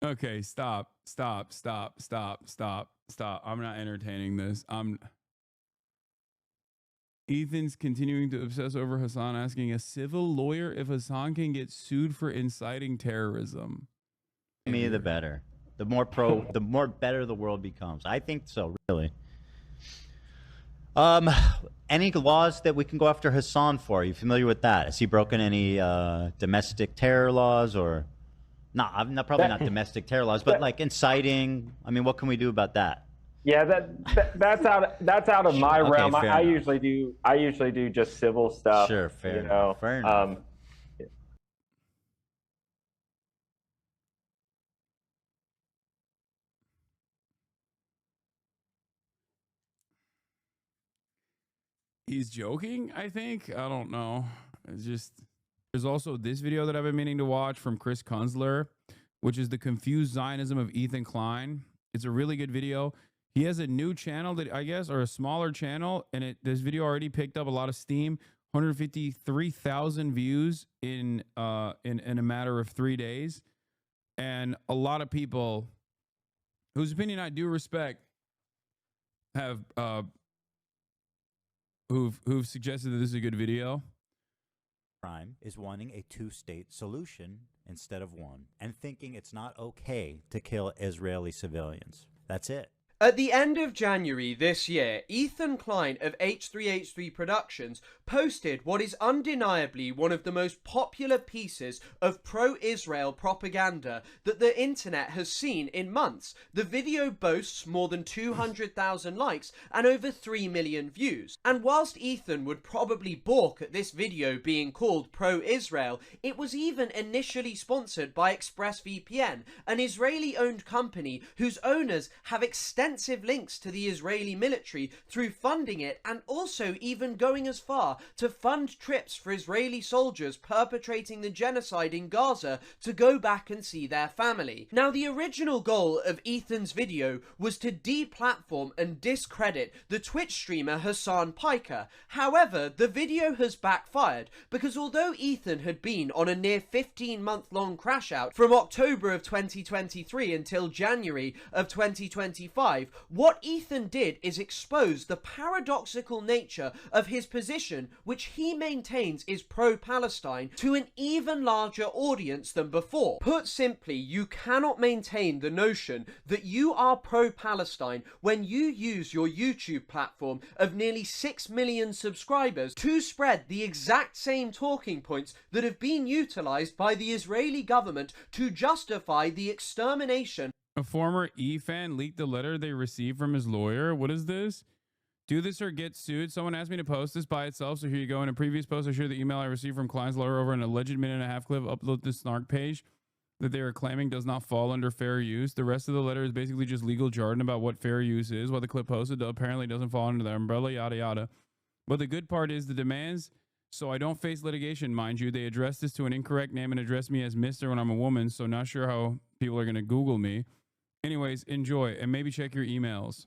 Okay, stop. I'm not entertaining this. Ethan's continuing to obsess over Hasan asking a civil lawyer if Hasan can get sued for inciting terrorism. Me, the better. The more better the world becomes. I think so, really. Any laws that we can go after Hasan for? Are you familiar with that? Has he broken any domestic terror laws or? No, I'm not probably not domestic terror laws, but like inciting. I mean, what can we do about that? Yeah, that's out of my Okay, realm. fair I enough. usually do just civil stuff. Sure, fair you enough. know. Fair enough. He's joking, I think. I don't know. It's just there's also this video that I've been meaning to watch from Chris Kunzler, which is the confused Zionism of Ethan Klein. It's a really good video. He has a new channel that I guess, or a smaller channel, and this video already picked up a lot of steam. 153,000 views in a matter of 3 days, and a lot of people whose opinion I do respect have who've suggested that this is a good video. Crime is wanting a two-state solution instead of one, and thinking it's not okay to kill Israeli civilians. That's it. At the end of January this year, Ethan Klein of H3H3 Productions posted what is undeniably one of the most popular pieces of pro-Israel propaganda that the internet has seen in months. The video boasts more than 200,000 likes and over 3 million views. And whilst Ethan would probably balk at this video being called pro-Israel, it was even initially sponsored by ExpressVPN, an Israeli-owned company whose owners have extensive links to the Israeli military through funding it, and also even going as far to fund trips for Israeli soldiers perpetrating the genocide in Gaza to go back and see their family. Now, the original goal of Ethan's video was to deplatform and discredit the Twitch streamer Hasan Piker. However, the video has backfired because although Ethan had been on a near 15-month-long crash out from October of 2023 until January of 2025, what Ethan did is expose the paradoxical nature of his position, which he maintains is pro-Palestine, to an even larger audience than before. Put simply, you cannot maintain the notion that you are pro-Palestine when you use your YouTube platform of nearly 6 million subscribers to spread the exact same talking points that have been utilized by the Israeli government to justify the extermination. A former E-fan leaked the letter they received from his lawyer. What is this? Do this or get sued. Someone asked me to post this by itself, so here you go. In a previous post, I shared the email I received from Klein's lawyer over an alleged minute-and-a-half clip. Upload this snark page that they are claiming does not fall under fair use. The rest of the letter is basically just legal jargon about what fair use is. What the clip posted apparently doesn't fall under the umbrella, yada yada. But the good part is the demands, so I don't face litigation, mind you. They addressed this to an incorrect name and addressed me as Mr. when I'm a woman, so not sure how people are going to Google me. Anyways, enjoy and maybe check your emails.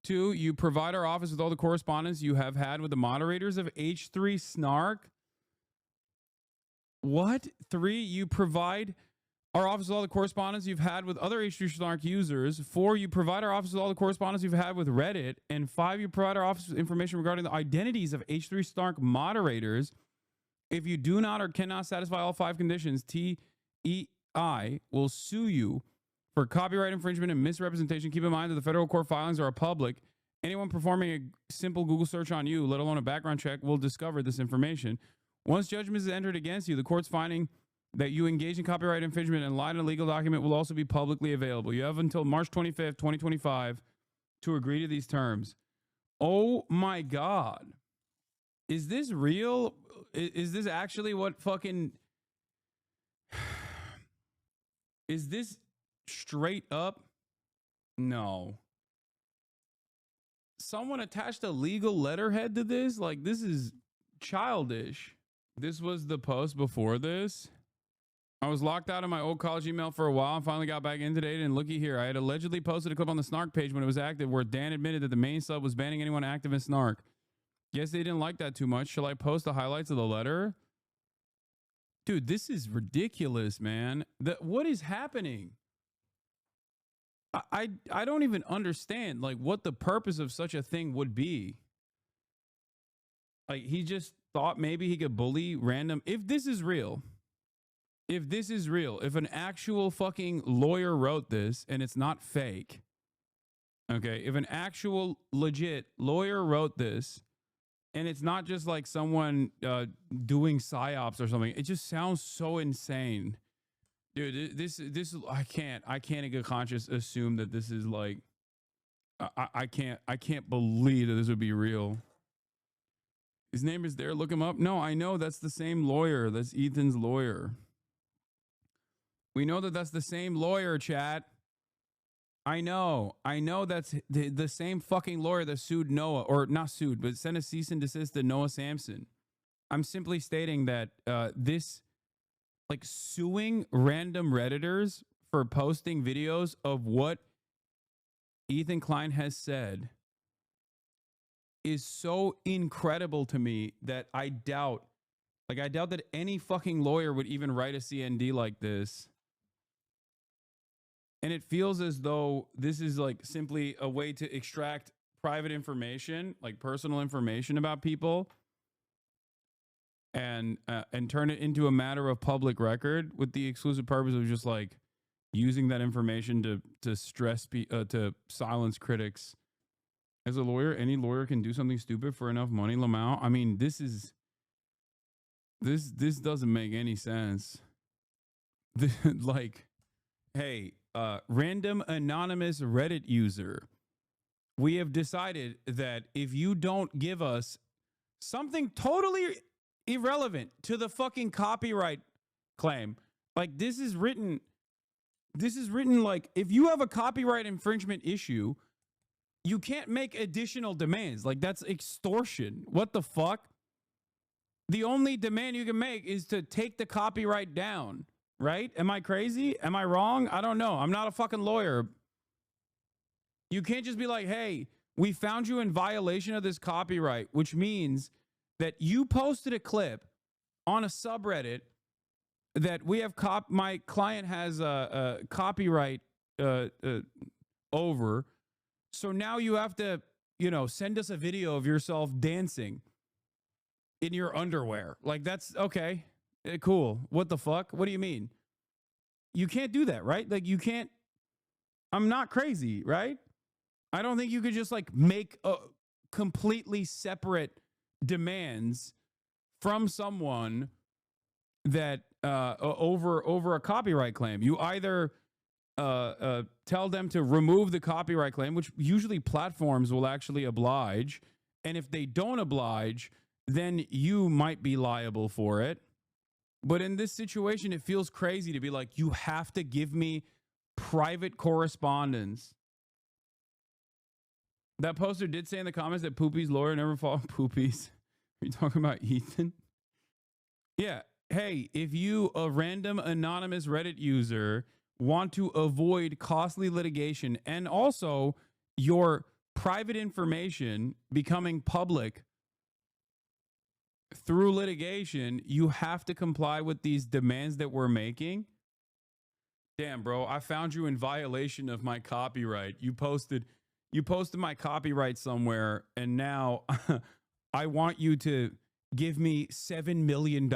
2, you provide our office with all the correspondence you have had with the moderators of H3 Snark. What? 3, you provide our office with all the correspondence you've had with other H3 Snark users. 4, you provide our office with all the correspondence you've had with Reddit. And 5, you provide our office with information regarding the identities of H3 Snark moderators. If you do not or cannot satisfy all 5 conditions, TEI will sue you for copyright infringement and misrepresentation. Keep in mind that the federal court filings are public. Anyone performing a simple Google search on you, let alone a background check, will discover this information. Once judgment is entered against you, the court's finding that you engage in copyright infringement and lied in a legal document will also be publicly available. You have until March 25th, 2025 to agree to these terms. Oh my God. Is this real? Is this actually what fucking... Is this straight up? No. Someone attached a legal letterhead to this? Like, this is childish. This was the post before this. I was locked out of my old college email for a while and finally got back in today. And looky here, I had allegedly posted a clip on the Snark page when it was active where Dan admitted that the main sub was banning anyone active in Snark. Guess they didn't like that too much. Shall I post the highlights of the letter? Dude, this is ridiculous, man. What is happening? I don't even understand like what the purpose of such a thing would be. Like he just thought maybe he could bully random. If this is real, if an actual fucking lawyer wrote this and it's not fake, okay, if an actual legit lawyer wrote this and it's not just like someone doing psyops or something, it just sounds so insane. Dude, this I can't in good conscience assume that this is like I can't believe that this would be real. His name is there. Look him up. No, I know that's the same lawyer. That's Ethan's lawyer. We know that that's the same lawyer, chat. I know that's the same fucking lawyer that sued Noah, or not sued, but sent a cease and desist to Noah Samson. I'm simply stating that this, like, suing random Redditors for posting videos of what Ethan Klein has said is so incredible to me that I doubt that any fucking lawyer would even write a CND like this. And it feels as though this is like simply a way to extract private information, like personal information about people, and turn it into a matter of public record with the exclusive purpose of just like using that information to to silence critics. As a lawyer, any lawyer can do something stupid for enough money, Lamau. I mean, this doesn't make any sense. Like, hey, random anonymous Reddit user, we have decided that if you don't give us something totally irrelevant to the fucking copyright claim, like this is written like if you have a copyright infringement issue, you can't make additional demands. Like that's extortion. What the fuck? The only demand you can make is to take the copyright down, right? Am I crazy? Am I wrong? I don't know. I'm not a fucking lawyer. You can't just be like, hey, we found you in violation of this copyright, which means that you posted a clip on a subreddit that we have my client has a copyright over. So now you have to, send us a video of yourself dancing in your underwear. Like that's okay. Cool. What the fuck? What do you mean? You can't do that, right? Like you can't. I'm not crazy, right? I don't think you could just like make a completely separate demands from someone that over a copyright claim. You either tell them to remove the copyright claim, which usually platforms will actually oblige, and if they don't oblige, then you might be liable for it. But in this situation, it feels crazy to be like, you have to give me private correspondence. That poster did say in the comments that Poopy's lawyer never followed Poopy's. Are you talking about Ethan? Yeah. Hey, if you, a random anonymous Reddit user, want to avoid costly litigation and also your private information becoming public through litigation, you have to comply with these demands that we're making. Damn, bro, I found you in violation of my copyright. You posted my copyright somewhere, and now I want you to give me $7 million.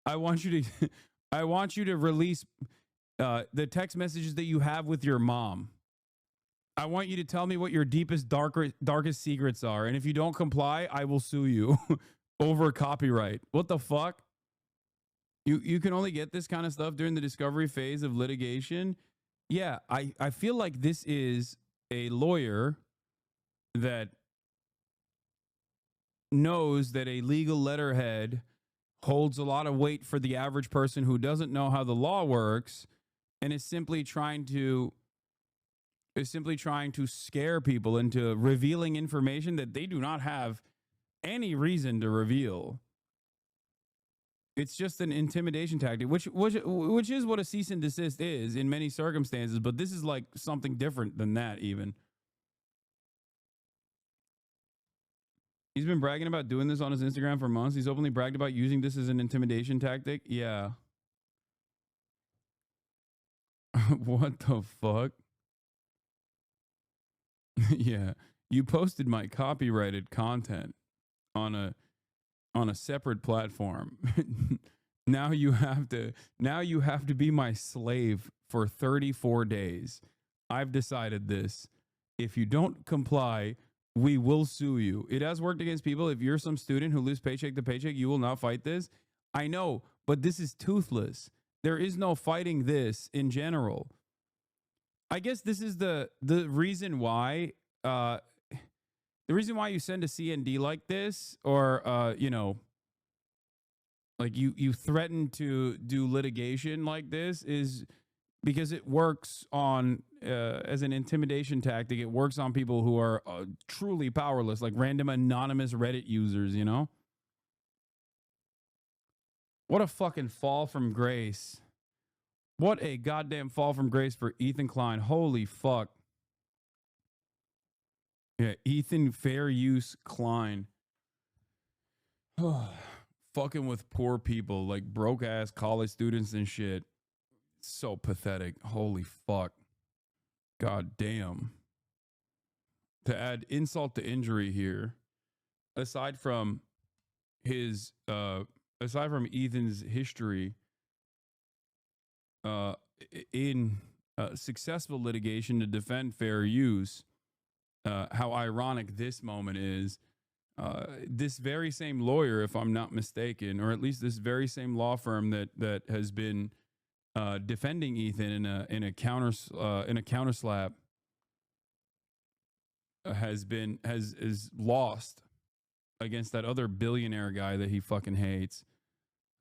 I want you to release the text messages that you have with your mom. I want you to tell me what your deepest, darkest secrets are. And if you don't comply, I will sue you over copyright. What the fuck? You can only get this kind of stuff during the discovery phase of litigation. Yeah, I feel like this is a lawyer that knows that a legal letterhead holds a lot of weight for the average person who doesn't know how the law works and is simply trying to scare people into revealing information that they do not have any reason to reveal. It's just an intimidation tactic, which is what a cease and desist is in many circumstances, but this is like something different than that even. He's been bragging about doing this on his Instagram for months. He's openly bragged about using this as an intimidation tactic. Yeah. What the fuck? Yeah. You posted my copyrighted content on a separate platform. Now you have to be my slave for 34 days. I've decided this. If you don't comply, we will sue you. It has worked against people. If you're some student who lives paycheck to paycheck, you will not fight this. I know, but this is toothless. There is no fighting this in general. I guess this is the reason why you send a CND like this, or like you threaten to do litigation like this, is because it works on as an intimidation tactic. It works on people who are truly powerless, like random anonymous Reddit users, you know? What a fucking fall from grace. What a goddamn fall from grace for Ethan Klein. Holy fuck. Yeah, Ethan Fair Use Klein. Fucking with poor people, like broke ass college students and shit. So pathetic. Holy fuck. God damn. To add insult to injury here, aside from Ethan's history in successful litigation to defend fair use, how ironic this moment is. This very same lawyer, if I'm not mistaken, or at least this very same law firm that has been defending Ethan in a counter slap, has lost against that other billionaire guy that he fucking hates,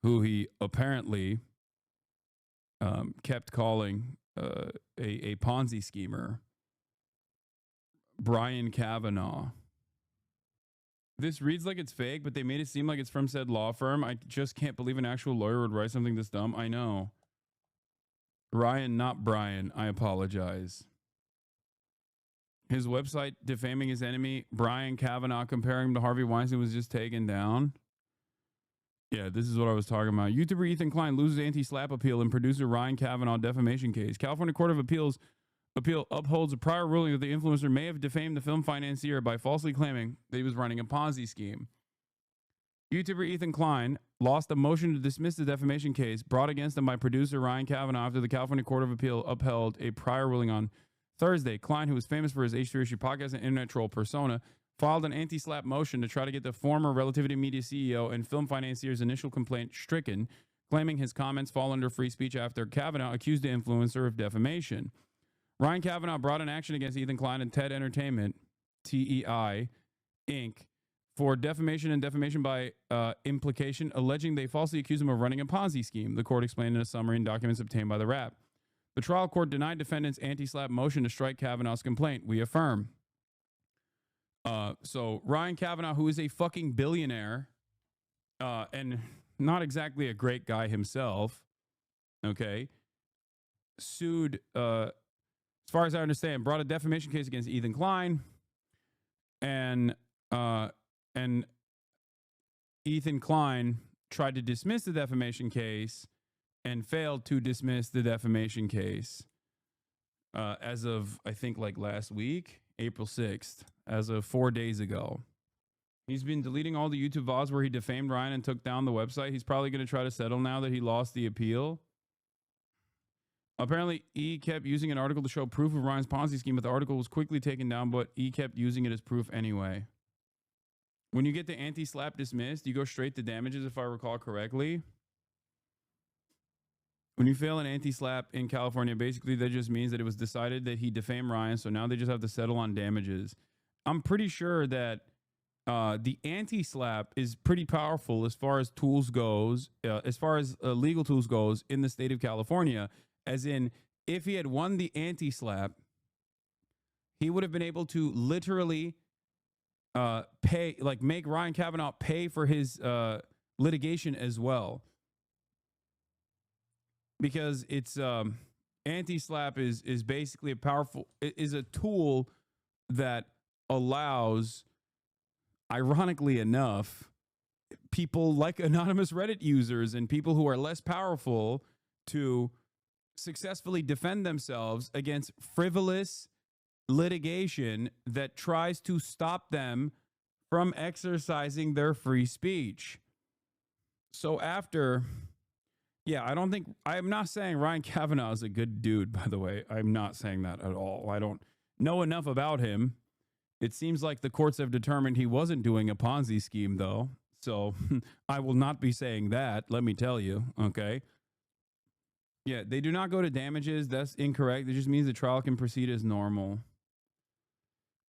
who he apparently kept calling a Ponzi schemer, Brett Kavanaugh. This reads like it's fake, but they made it seem like it's from said law firm. I just can't believe an actual lawyer would write something this dumb. I know. Ryan, not Brian. I apologize. His website defaming his enemy, Brett Kavanaugh, comparing him to Harvey Weinstein, was just taken down. Yeah, this is what I was talking about. YouTuber Ethan Klein loses anti-slap appeal in producer Ryan Kavanaugh defamation case. California Court of Appeal upholds a prior ruling that the influencer may have defamed the film financier by falsely claiming that he was running a Ponzi scheme. YouTuber Ethan Klein lost a motion to dismiss the defamation case brought against him by producer Ryan Kavanaugh after the California Court of Appeal upheld a prior ruling on Thursday. Klein, who is famous for his H3 Issue podcast and internet troll persona, filed an anti-slap motion to try to get the former Relativity Media CEO and film financier's initial complaint stricken, claiming his comments fall under free speech after Kavanaugh accused the influencer of defamation. Ryan Kavanaugh brought an action against Ethan Klein and TED Entertainment, TEI, Inc., for defamation and defamation by implication, alleging they falsely accused him of running a Ponzi scheme, the court explained in a summary in documents obtained by the Wrap. The trial court denied defendants' anti-slap motion to strike Kavanaugh's complaint. We affirm. So Ryan Kavanaugh, who is a fucking billionaire and not exactly a great guy himself, okay, sued, as far as I understand, brought a defamation case against Ethan Klein, and Ethan Klein tried to dismiss the defamation case and failed to dismiss the defamation case as of, I think, like last week, April 6th, as of 4 days ago. He's been deleting all the YouTube VODs where he defamed Ryan and took down the website. He's probably going to try to settle now that he lost the appeal. Apparently, E kept using an article to show proof of Ryan's Ponzi scheme, but the article was quickly taken down, but E kept using it as proof anyway. When you get the anti-slap dismissed, you go straight to damages, if I recall correctly. When you fail an anti-slap in California, basically that just means that it was decided that he defamed Ryan, so now they just have to settle on damages. I'm pretty sure that the anti-slap is pretty powerful as far as tools goes, as far as legal tools goes in the state of California. As in, if he had won the anti-slap, he would have been able to literally pay, like make Ryan Kavanaugh pay for his litigation as well. Because it's anti-slap is basically a tool that allows ironically enough, people like anonymous Reddit users and people who are less powerful to successfully defend themselves against frivolous litigation that tries to stop them from exercising their free speech. So after, I'm not saying Ryan Kavanaugh is a good dude, by the way. I'm not saying that at all. I don't know enough about him. It seems like the courts have determined he wasn't doing a Ponzi scheme, though. So I will not be saying that, let me tell you, okay? Yeah, they do not go to damages. That's incorrect. It just means the trial can proceed as normal.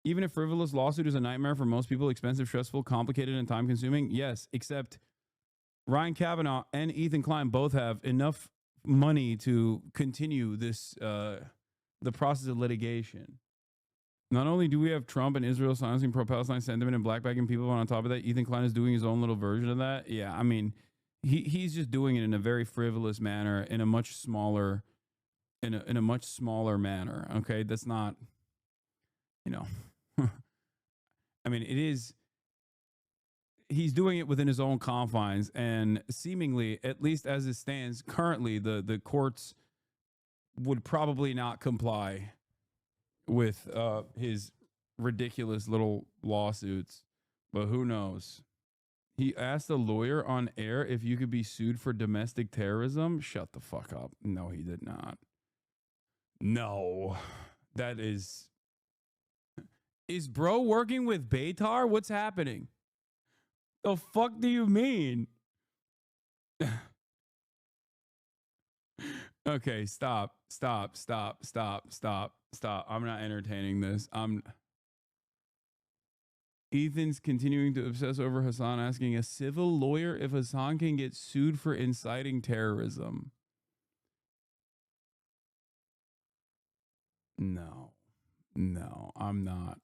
Even if frivolous lawsuit is a nightmare for most people, expensive, stressful, complicated, and time-consuming, yes, except Ryan Kavanaugh and Ethan Klein both have enough money to continue this, the process of litigation. Not only do we have Trump and Israel silencing pro-Palestine sentiment and blackbacking people, but on top of that, Ethan Klein is doing his own little version of that. Yeah, I mean, he's just doing it in a very frivolous manner, in a much smaller, in a much smaller manner. Okay, that's not, you know, I mean, it is. He's doing it within his own confines, and seemingly, at least as it stands currently, the courts would probably not comply with his ridiculous little lawsuits, but who knows? He asked a lawyer on air if you could be sued for domestic terrorism. Shut the fuck up. No, he did not. No, that is bro working with Beitar? What's happening? The fuck do you mean? Okay, stop. I'm not entertaining this. Ethan's continuing to obsess over Hasan, asking a civil lawyer if Hasan can get sued for inciting terrorism. No, I'm not.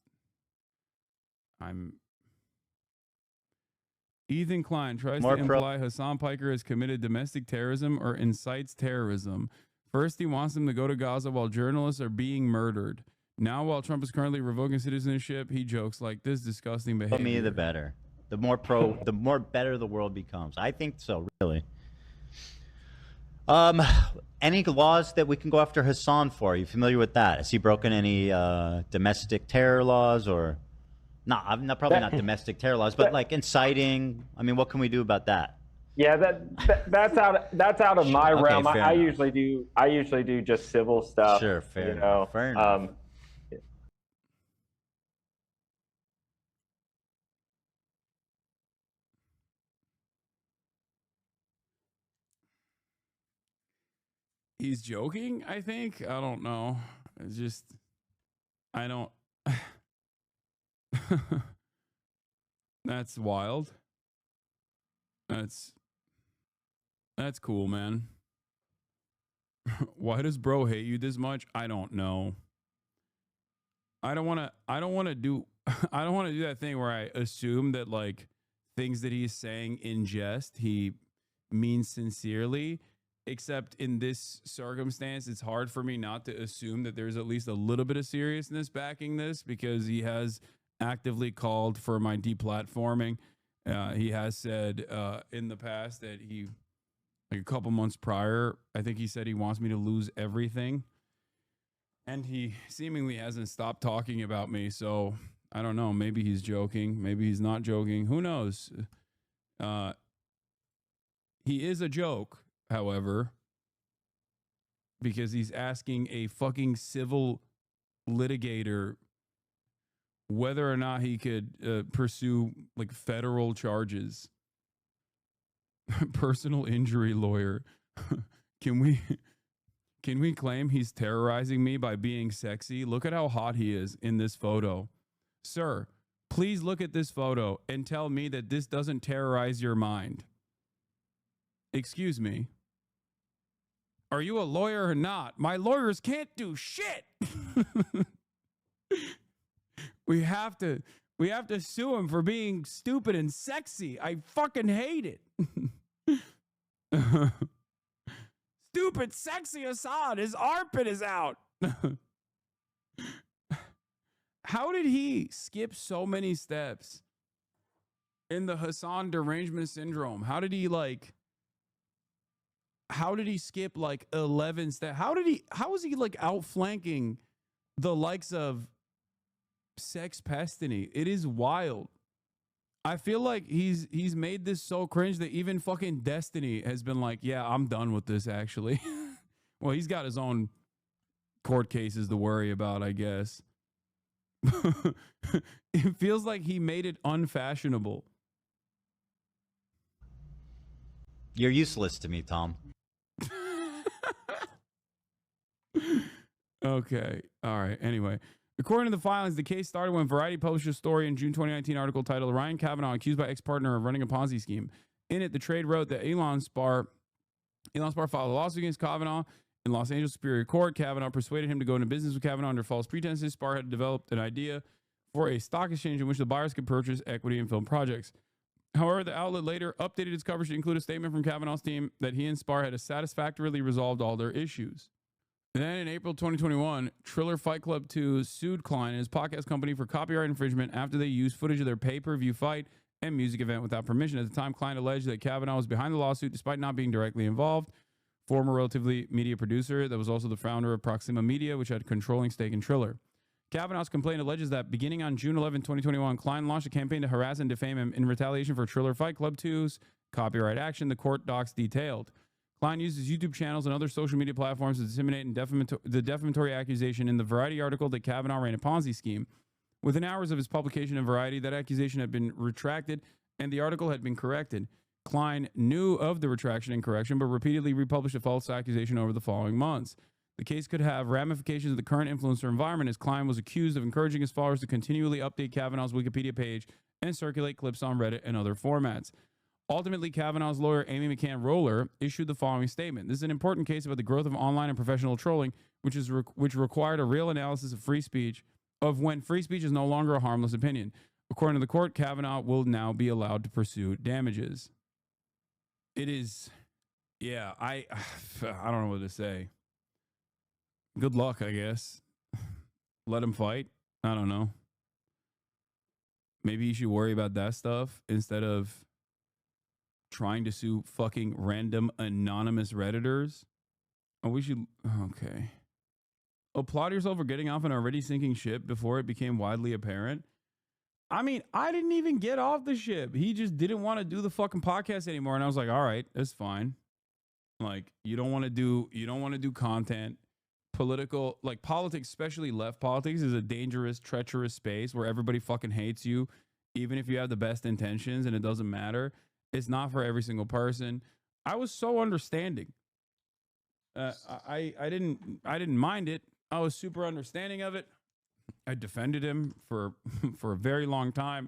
Ethan Klein tries to imply Hasan Piker has committed domestic terrorism or incites terrorism. First, he wants them to go to Gaza while journalists are being murdered. Now, while Trump is currently revoking citizenship, he jokes like this disgusting behavior. For me, the better. The more better the world becomes. I think so, really. Any laws that we can go after Hasan for? Are you familiar with that? Has he broken any domestic terror laws or? No, probably not domestic terror laws, but like inciting. I mean, what can we do about that? Yeah, that's out of my realm. I usually do just civil stuff. Sure, fair enough. Fair enough. He's joking, I think. I don't know. It's just, I don't. That's wild. That's cool, man. Why does bro hate you this much? I don't know. I don't want to do that thing where I assume that like things that he's saying in jest he means sincerely, except in this circumstance it's hard for me not to assume that there's at least a little bit of seriousness backing this, because he has actively called for my deplatforming. He has said in the past that he, like a couple months prior, I think he said he wants me to lose everything. And he seemingly hasn't stopped talking about me. So I don't know. Maybe he's joking. Maybe he's not joking. Who knows? He is a joke, however, because he's asking a fucking civil litigator whether or not he could pursue like federal charges. Personal injury lawyer. Can we claim he's terrorizing me by being sexy? Look at how hot he is in this photo. Sir, please look at this photo and tell me that this doesn't terrorize your mind. Excuse me. Are you a lawyer or not? My lawyers can't do shit. We have to sue him for being stupid and sexy. I fucking hate it. Stupid, sexy Hasan. His armpit is out. How did he skip so many steps in the Hasan derangement syndrome? How did he skip like 11 steps? How was he like outflanking the likes of Sex Pestiny? It is wild. I feel like he's made this so cringe that even fucking Destiny has been like, yeah, I'm done with this actually. Well, he's got his own court cases to worry about, I guess. It feels like he made it unfashionable. You're useless to me, Tom. Okay. All right. Anyway, according to the filings, the case started when Variety published a story in June 2019 article titled Ryan Kavanaugh accused by ex-partner of running a Ponzi scheme. In it, the trade wrote that Elon Spar filed a lawsuit against Kavanaugh in Los Angeles Superior Court. Kavanaugh persuaded him to go into business with Kavanaugh under false pretenses. Spar had developed an idea for a stock exchange in which the buyers could purchase equity in film projects. However, the outlet later updated its coverage to include a statement from Kavanaugh's team that he and Spar had satisfactorily resolved all their issues. And then in April 2021, Triller Fight Club 2 sued Klein and his podcast company for copyright infringement after they used footage of their pay-per-view fight and music event without permission. At the time, Klein alleged that Kavanaugh was behind the lawsuit despite not being directly involved. Former Relatively Media producer that was also the founder of Proxima Media, which had a controlling stake in Triller. Kavanaugh's complaint alleges that beginning on June 11, 2021, Klein launched a campaign to harass and defame him in retaliation for Triller Fight Club 2's copyright action, the court docs detailed. Klein used his YouTube channels and other social media platforms to disseminate the defamatory accusation in the Variety article that Kavanaugh ran a Ponzi scheme. Within hours of his publication in Variety, that accusation had been retracted and the article had been corrected. Klein knew of the retraction and correction, but repeatedly republished a false accusation over the following months. The case could have ramifications of the current influencer environment, as Klein was accused of encouraging his followers to continually update Kavanaugh's Wikipedia page and circulate clips on Reddit and other formats. Ultimately, Kavanaugh's lawyer, Amy McCann Roller, issued the following statement. This is an important case about the growth of online and professional trolling, which required a real analysis of free speech, of when free speech is no longer a harmless opinion. According to the court, Kavanaugh will now be allowed to pursue damages. It is, yeah, I don't know what to say. Good luck, I guess. Let him fight. I don't know. Maybe you should worry about that stuff instead of trying to sue fucking random anonymous Redditors. Oh, we should. Okay. Applaud yourself for getting off an already sinking ship before it became widely apparent. I mean, I didn't even get off the ship. He just didn't want to do the fucking podcast anymore. And I was like, all right, that's fine. Like, you don't want to do content. Political, like politics, especially left politics, is a dangerous, treacherous space where everybody fucking hates you, even if you have the best intentions, and it doesn't matter. It's not for every single person. I was so understanding. I didn't mind it. I was super understanding of it. I defended him for a very long time.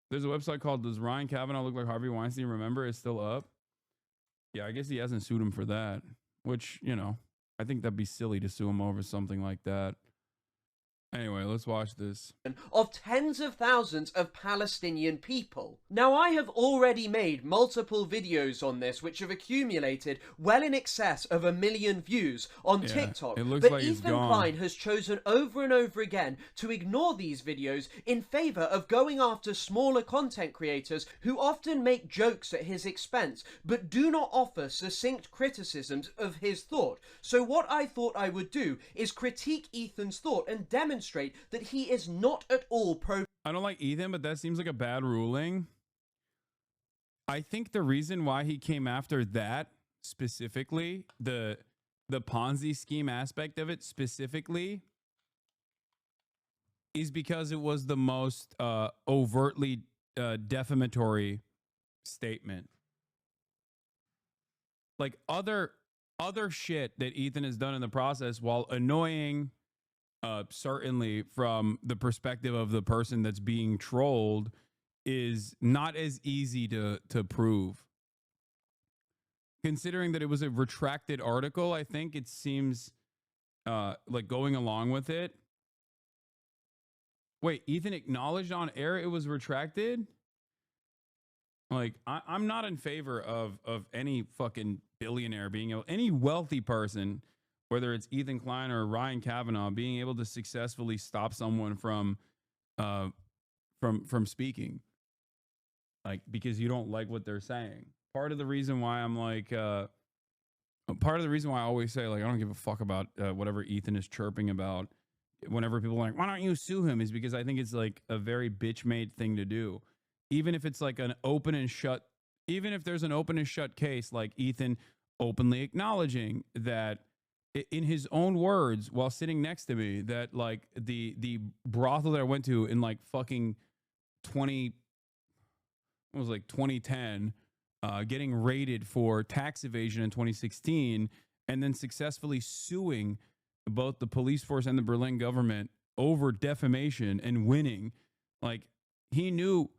There's a website called Does Ryan Kavanaugh Look Like Harvey Weinstein? Remember, it's still up. Yeah, I guess he hasn't sued him for that, which, you know, I think that'd be silly to sue him over something like that. Anyway, let's watch this. Of tens of thousands of Palestinian people. Now, I have already made multiple videos on this which have accumulated well in excess of 1 million views on TikTok. It looks but like Ethan Klein has chosen over and over again to ignore these videos in favor of going after smaller content creators who often make jokes at his expense but do not offer succinct criticisms of his thought. So what I thought I would do is critique Ethan's thought and demonstrate that he is not at all pro. I don't like Ethan, but that seems like a bad ruling. I think the reason why he came after that specifically, the Ponzi scheme aspect of it specifically, is because it was the most overtly defamatory statement. Like other shit that Ethan has done in the process, while annoying, certainly from the perspective of the person that's being trolled, is not as easy to prove. Considering that it was a retracted article, I think it seems like going along with it. Wait, Ethan acknowledged on air it was retracted? Like, I'm not in favor of any fucking billionaire being able, any wealthy person, whether it's Ethan Klein or Ryan Kavanaugh, being able to successfully stop someone from speaking. like, because you don't like what they're saying. Part of the reason why I'm like, part of the reason why I always say, like, I don't give a fuck about whatever Ethan is chirping about whenever people are like, why don't you sue him, is because I think it's like a very bitch-made thing to do. Even if it's like an open and shut, even if there's an open and shut case, like Ethan openly acknowledging that in his own words while sitting next to me, that like the brothel that I went to in like fucking 2010, getting raided for tax evasion in 2016, and then successfully suing both the police force and the Berlin government over defamation and winning. Like, he knew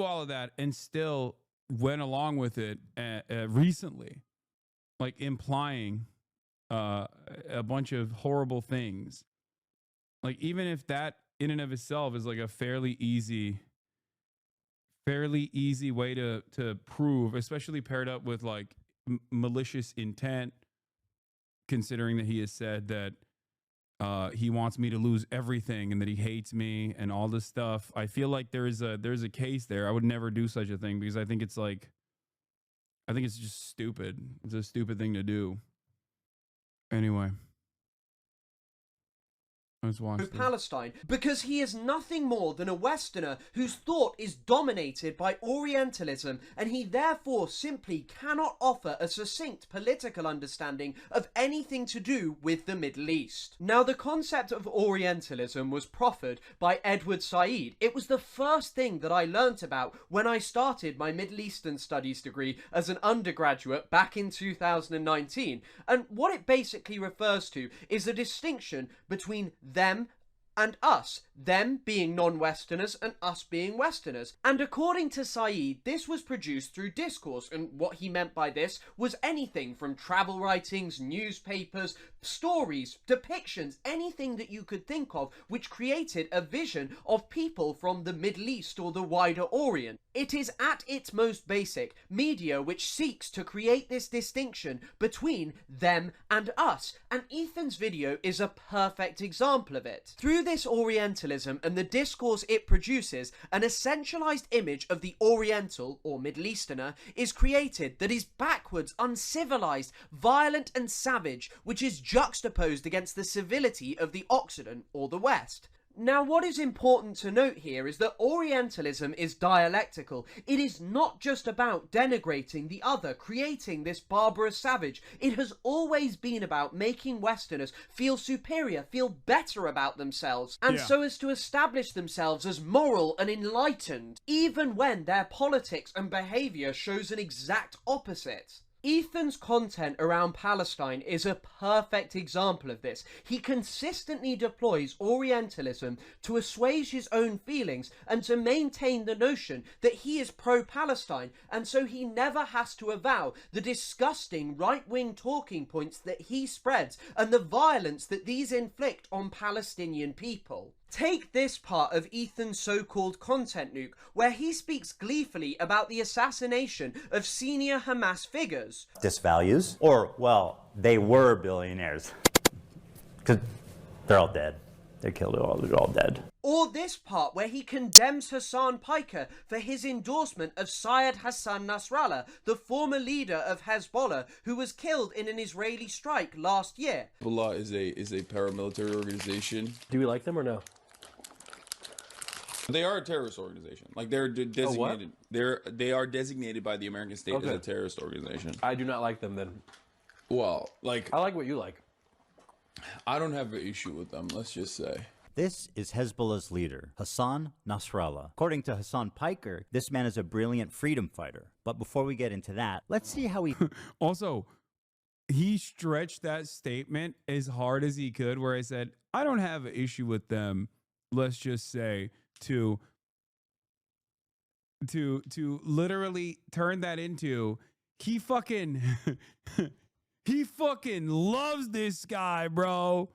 all of that and still went along with it recently, like implying a bunch of horrible things. Like, even if that in and of itself is like a fairly easy way to prove, especially paired up with like malicious intent, considering that he has said that he wants me to lose everything and that he hates me and all this stuff. I feel like there's a case there. I would never do such a thing because I think it's just stupid. It's a stupid thing to do. Anyway. Let's watch this. Palestine, because he is nothing more than a Westerner whose thought is dominated by Orientalism, and he therefore simply cannot offer a succinct political understanding of anything to do with the Middle East. Now, the concept of Orientalism was proffered by Edward Said. It was the first thing that I learnt about when I started my Middle Eastern Studies degree as an undergraduate back in 2019, and what it basically refers to is the distinction between them and us, them being non-Westerners and us being Westerners. And according to Said, this was produced through discourse, and what he meant by this was anything from travel writings, newspapers, stories, depictions, anything that you could think of which created a vision of people from the Middle East or the wider Orient. It is at its most basic media which seeks to create this distinction between them and us, and Ethan's video is a perfect example of it. Through this Orientalism and the discourse it produces, an essentialized image of the Oriental or Middle Easterner is created that is backwards, uncivilized, violent and savage, which is juxtaposed against the civility of the Occident or the West. Now, what is important to note here is that Orientalism is dialectical. It is not just about denigrating the other, creating this barbarous savage. It has always been about making Westerners feel superior, feel better about themselves, and so as to establish themselves as moral and enlightened, even when their politics and behavior shows an exact opposite. Ethan's content around Palestine is a perfect example of this. He consistently deploys Orientalism to assuage his own feelings and to maintain the notion that he is pro-Palestine, and so he never has to avow the disgusting right-wing talking points that he spreads and the violence that these inflict on Palestinian people. Take this part of Ethan's so-called content nuke, where he speaks gleefully about the assassination of senior Hamas figures. Disvalues, or, well, they were billionaires. Because they're all dead. They killed it all, they're all dead. Or this part where he condemns Hasan Piker for his endorsement of Syed Hassan Nasrallah, the former leader of Hezbollah, who was killed in an Israeli strike last year. Hezbollah is a paramilitary organization. Do we like them or no? They are a terrorist organization. Like, they're designated. They are designated by the American state as a terrorist organization. I do not like them then. Well, like, I like what you like. I don't have an issue with them, let's just say. This is Hezbollah's leader, Hassan Nasrallah. According to Hasan Piker, this man is a brilliant freedom fighter. But before we get into that, let's see how he... Also, he stretched that statement as hard as he could, where I said, I don't have an issue with them, let's just say, to literally turn that into he fucking he fucking loves this guy, bro.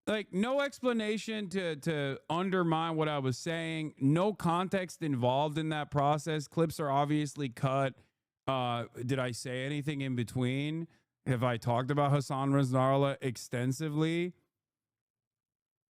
Like, no explanation to undermine what I was saying, no context involved in that process. Clips are obviously cut. Did I say anything in between? Have I talked about Hassan Nasrallah extensively?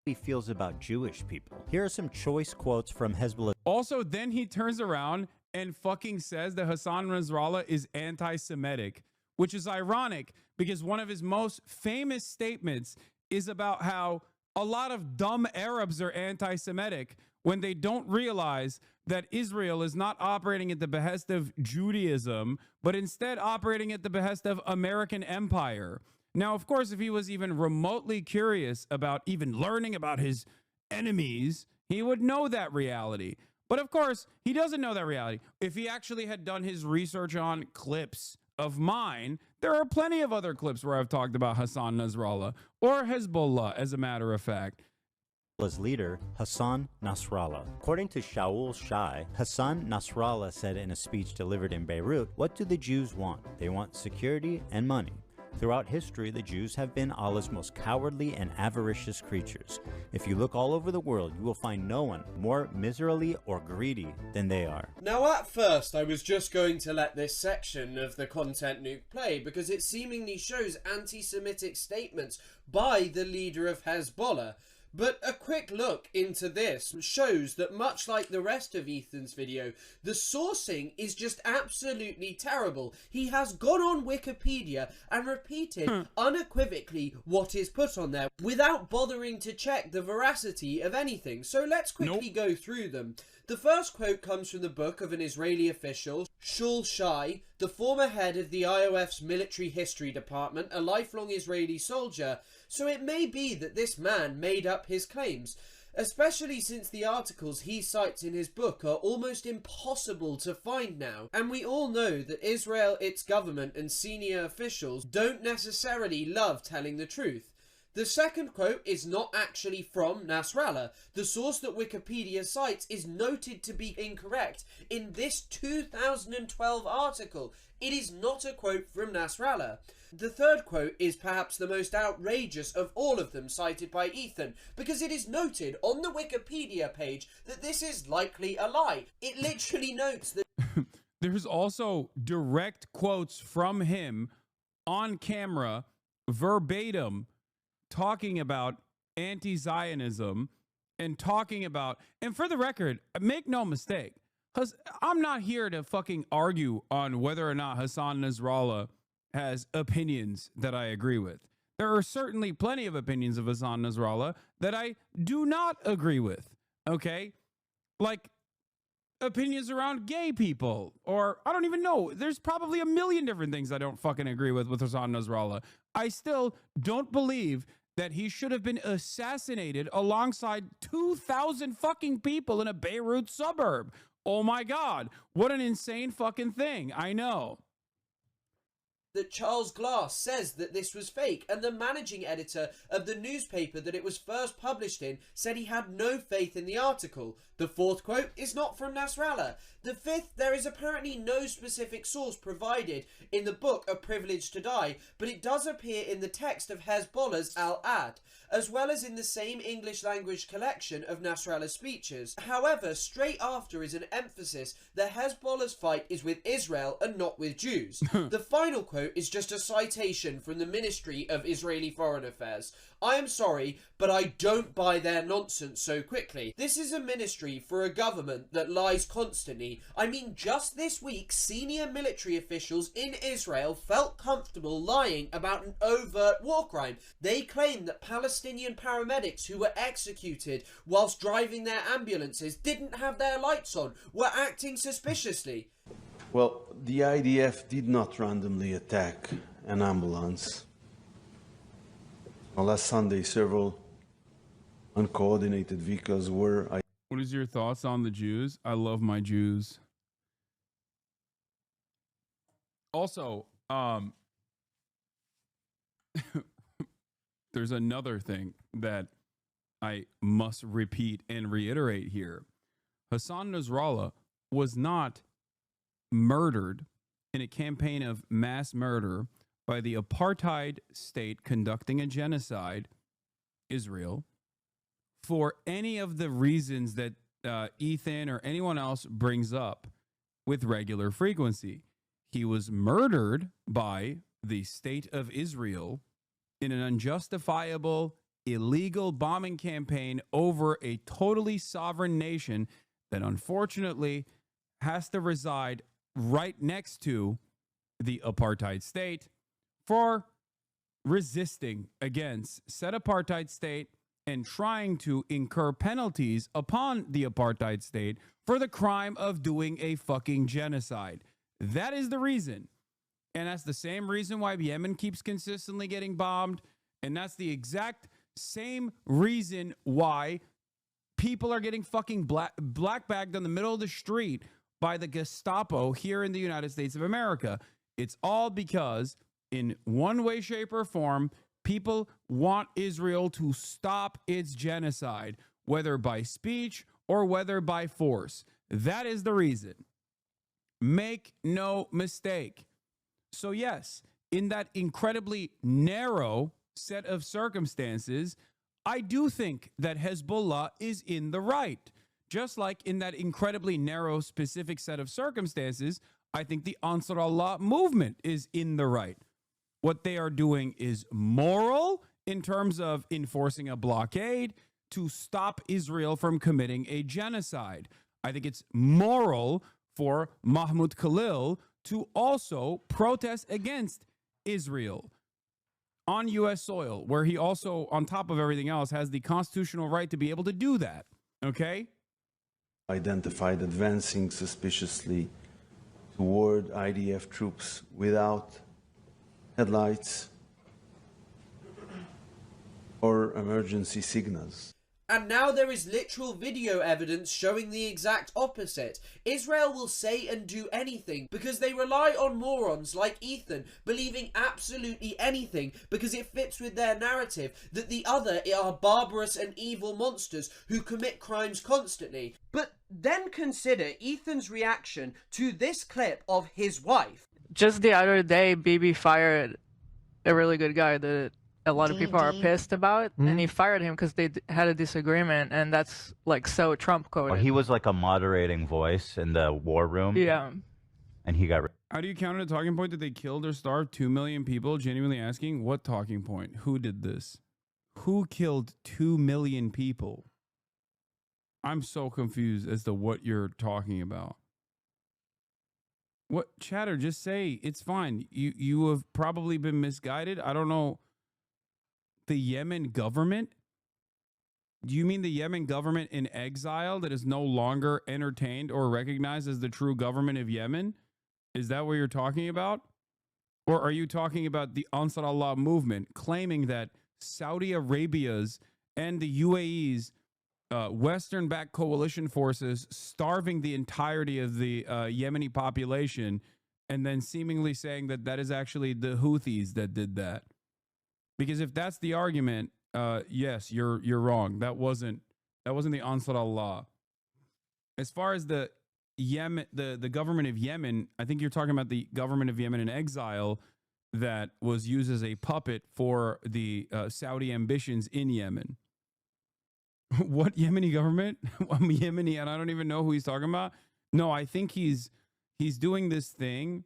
he feels about Jewish people. Here are some choice quotes from Hezbollah. Also, then he turns around and fucking says that Hassan Nasrallah is anti-Semitic, which is ironic because one of his most famous statements is about how a lot of dumb Arabs are anti-Semitic when they don't realize that Israel is not operating at the behest of Judaism, but instead operating at the behest of American empire. Now, of course, if he was even remotely curious about even learning about his enemies, he would know that reality. But of course, he doesn't know that reality. If he actually had done his research on clips of mine, there are plenty of other clips where I've talked about Hassan Nasrallah or Hezbollah, as a matter of fact. Leader, Hassan Nasrallah. According to Shaul Shai, Hassan Nasrallah said in a speech delivered in Beirut, "What do the Jews want? They want security and money. Throughout history, the Jews have been Allah's most cowardly and avaricious creatures. If you look all over the world, you will find no one more miserly or greedy than they are." Now, at first, I was just going to let this section of the content nuke play because it seemingly shows anti-Semitic statements by the leader of Hezbollah. But a quick look into this shows that much like the rest of Ethan's video, the sourcing is just absolutely terrible. He has gone on Wikipedia and repeated unequivocally what is put on there without bothering to check the veracity of anything. So let's quickly go through them. The first quote comes from the book of an Israeli official, Shaul Shai, the former head of the IOF's military history department, a lifelong Israeli soldier. So it may be that this man made up his claims, especially since the articles he cites in his book are almost impossible to find now. And we all know that Israel, its government and senior officials don't necessarily love telling the truth. The second quote is not actually from Nasrallah. The source that Wikipedia cites is noted to be incorrect in this 2012 article. It is not a quote from Nasrallah. The third quote is perhaps the most outrageous of all of them cited by Ethan, because it is noted on the Wikipedia page that this is likely a lie. It literally notes that... There's also direct quotes from him on camera, verbatim, talking about anti-Zionism and talking about, and for the record, make no mistake, I'm not here to fucking argue on whether or not Hassan Nasrallah has opinions that I agree with. There are certainly plenty of opinions of Hassan Nasrallah that I do not agree with, okay? Like opinions around gay people, or I don't even know. There's probably a million different things I don't fucking agree with Hassan Nasrallah. I still don't believe that he should have been assassinated alongside 2,000 fucking people in a Beirut suburb. Oh my God, what an insane fucking thing. I know. That Charles Glass says that this was fake, and the managing editor of the newspaper that it was first published in said he had no faith in the article. The fourth quote is not from Nasrallah. The fifth, there is apparently no specific source provided in the book A Privilege to Die, but it does appear in the text of Hezbollah's Al-Ad, as well as in the same English language collection of Nasrallah's speeches. However, straight after is an emphasis that Hezbollah's fight is with Israel and not with Jews. The final quote is just a citation from the Ministry of Israeli Foreign Affairs. I am sorry, but I don't buy their nonsense so quickly. This is a ministry for a government that lies constantly. I mean, just this week, senior military officials in Israel felt comfortable lying about an overt war crime. They claim that Palestinian paramedics who were executed whilst driving their ambulances didn't have their lights on, were acting suspiciously. Well, the IDF did not randomly attack an ambulance. Last Sunday, several uncoordinated vehicles were... What is your thoughts on the Jews? I love my Jews. Also, there's another thing that I must repeat and reiterate here. Hassan Nasrallah was not murdered in a campaign of mass murder by the apartheid state conducting a genocide, Israel, for any of the reasons that Ethan or anyone else brings up with regular frequency. He was murdered by the state of Israel in an unjustifiable illegal bombing campaign over a totally sovereign nation that unfortunately has to reside right next to the apartheid state for resisting against said apartheid state and trying to incur penalties upon the apartheid state for the crime of doing a fucking genocide. That is the reason. And that's the same reason why Yemen keeps consistently getting bombed. And that's the exact same reason why people are getting fucking black bagged on the middle of the street by the Gestapo here in the United States of America. It's all because in one way, shape, or form, people want Israel to stop its genocide, whether by speech or whether by force. That is the reason. Make no mistake. So yes, in that incredibly narrow set of circumstances, I do think that Hezbollah is in the right. Just like in that incredibly narrow specific set of circumstances, I think the Ansar Allah movement is in the right. What they are doing is moral in terms of enforcing a blockade to stop Israel from committing a genocide. I think it's moral for Mahmoud Khalil to also protest against Israel on U.S. soil, where he also, on top of everything else, has the constitutional right to be able to do that. Okay? Identified advancing suspiciously toward IDF troops without headlights or emergency signals. And now there is literal video evidence showing the exact opposite. Israel will say and do anything because they rely on morons like Ethan believing absolutely anything because it fits with their narrative that the other are barbarous and evil monsters who commit crimes constantly. But then consider Ethan's reaction to this clip of his wife. Just the other day, Bibi fired a really good guy that a lot of people are pissed about, and he fired him because they had a disagreement, and that's like so Trump coded. Well, he was like a moderating voice in the war room. Yeah. And he got. How do you counter a talking point that they killed or starved 2 million people? Genuinely asking, what talking point? Who did this? Who killed 2 million people? I'm so confused as to what you're talking about. What, chatter, just say it's fine. You have probably been misguided. I don't know. The Yemen government? Do you mean the Yemen government in exile that is no longer entertained or recognized as the true government of Yemen? Is that what you're talking about? Or are you talking about the Ansar Allah movement claiming that Saudi Arabia's and the UAE's Western-backed coalition forces starving the entirety of the Yemeni population and then seemingly saying that that is actually the Houthis that did that? Because if that's the argument, yes, you're wrong. That wasn't the Ansar Allah. As far as the Yemen, the government of Yemen, I think you're talking about the government of Yemen in exile that was used as a puppet for the Saudi ambitions in Yemen. What Yemeni government? I'm Yemeni, and I don't even know who he's talking about. No, I think he's doing this thing.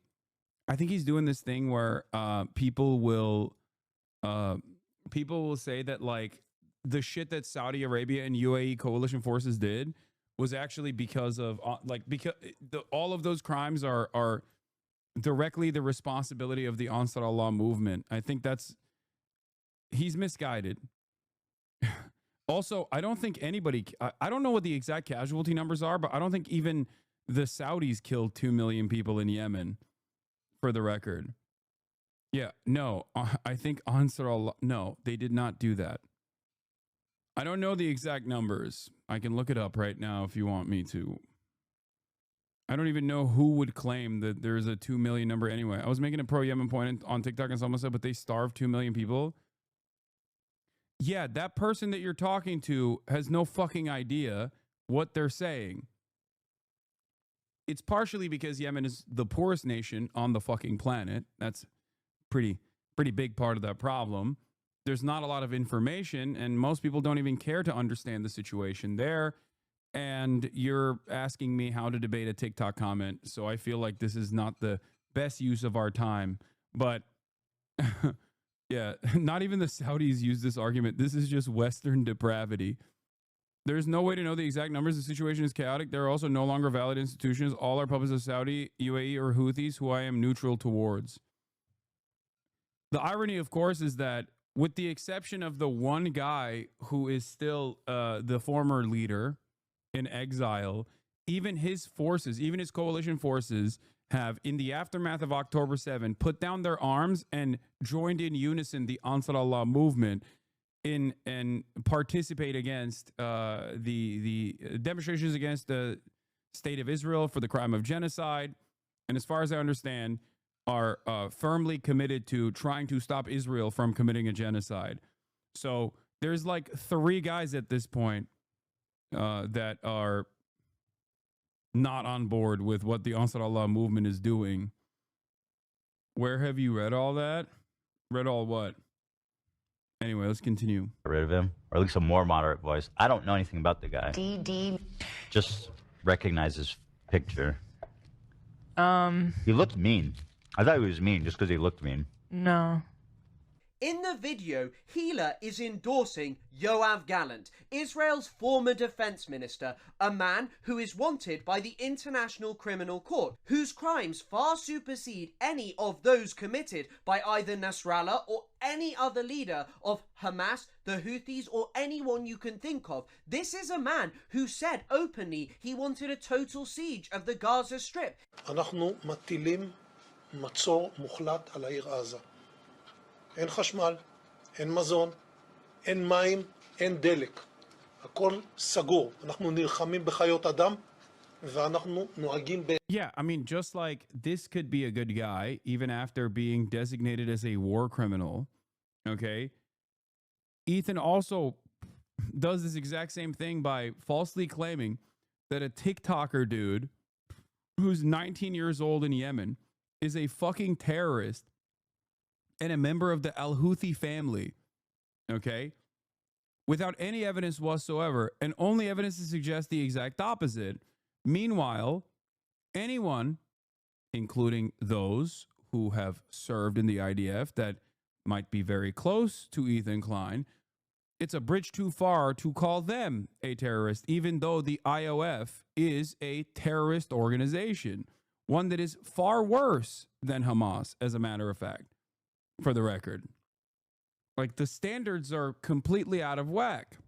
I think he's doing this thing where people will say that like the shit that Saudi Arabia and UAE coalition forces did was actually because of all of those crimes are directly the responsibility of the Ansar Allah movement. I think he's misguided. Also, I don't think anybody, I don't know what the exact casualty numbers are, but I don't think even the Saudis killed 2 million people in Yemen, for the record. Yeah, no, I think Ansar Allah, no, they did not do that. I don't know the exact numbers. I can look it up right now if you want me to. I don't even know who would claim that there's a 2 million number anyway. I was making a pro-Yemen point on TikTok and someone said, but they starved 2 million people. Yeah, that person that you're talking to has no fucking idea what they're saying. It's partially because Yemen is the poorest nation on the fucking planet. That's pretty big part of that problem. There's not a lot of information, and most people don't even care to understand the situation there. And you're asking me how to debate a TikTok comment, so I feel like this is not the best use of our time. But Yeah, not even the Saudis use this argument. This is just Western depravity. There's no way to know the exact numbers. The situation is chaotic. There are also no longer valid institutions. All are puppets of Saudi, UAE, or Houthis, who I am neutral towards. The irony, of course, is that with the exception of the one guy who is still the former leader in exile, even his forces, even his coalition forces, have, in the aftermath of October 7, put down their arms and joined in unison the Ansar Allah movement and participate against the demonstrations against the state of Israel for the crime of genocide. And as far as I understand, are firmly committed to trying to stop Israel from committing a genocide. So there's like 3 guys at this point that are not on board with what the Ansar Allah movement is doing. Where have you read all that? Read all what? Anyway, let's continue. Get rid of him, or at least a more moderate voice. I don't know anything about the guy. Just recognize his picture. He looked mean. I thought he was mean just because he looked mean. No. In the video, Hila is endorsing Yoav Gallant, Israel's former defense minister, a man who is wanted by the International Criminal Court, whose crimes far supersede any of those committed by either Nasrallah or any other leader of Hamas, the Houthis, or anyone you can think of. This is a man who said openly he wanted a total siege of the Gaza Strip. אנחנו מטילים מצור מוחלט על העיר עזה. אין חשמל, אין מזון, אין מים, אין דלק. הכל סגור. אנחנו נלחמים בחיות אדם ואנחנו נוהגים ב... Yeah, I mean, just like this could be a good guy even after being designated as a war criminal, okay? Ethan also does this exact same thing by falsely claiming that a TikToker dude who's 19 years old in Yemen is a fucking terrorist and a member of the Al-Houthi family, okay? Without any evidence whatsoever, and only evidence to suggest the exact opposite. Meanwhile, anyone, including those who have served in the IDF that might be very close to Ethan Klein, it's a bridge too far to call them a terrorist, even though the IOF is a terrorist organization, one that is far worse than Hamas, as a matter of fact. For the record, like, the standards are completely out of whack.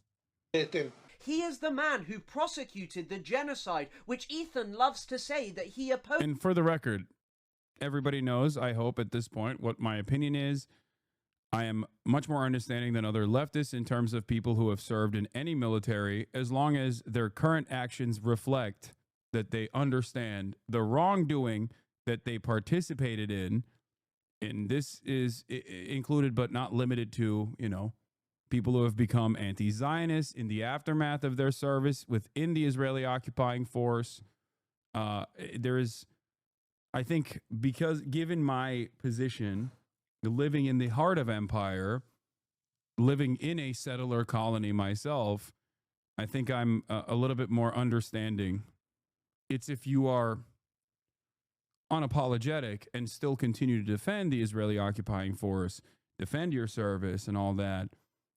He is the man who prosecuted the genocide, which Ethan loves to say that he opposed. And for the record, everybody knows, I hope at this point, what my opinion is. I am much more understanding than other leftists in terms of people who have served in any military, as long as their current actions reflect that they understand the wrongdoing that they participated in. And this is included but not limited to, you know, people who have become anti-Zionists in the aftermath of their service within the Israeli occupying force. There is, I think, because given my position, living in the heart of empire, living in a settler colony myself, I think I'm a little bit more understanding. It's if you are unapologetic and still continue to defend the Israeli occupying force, defend your service and all that,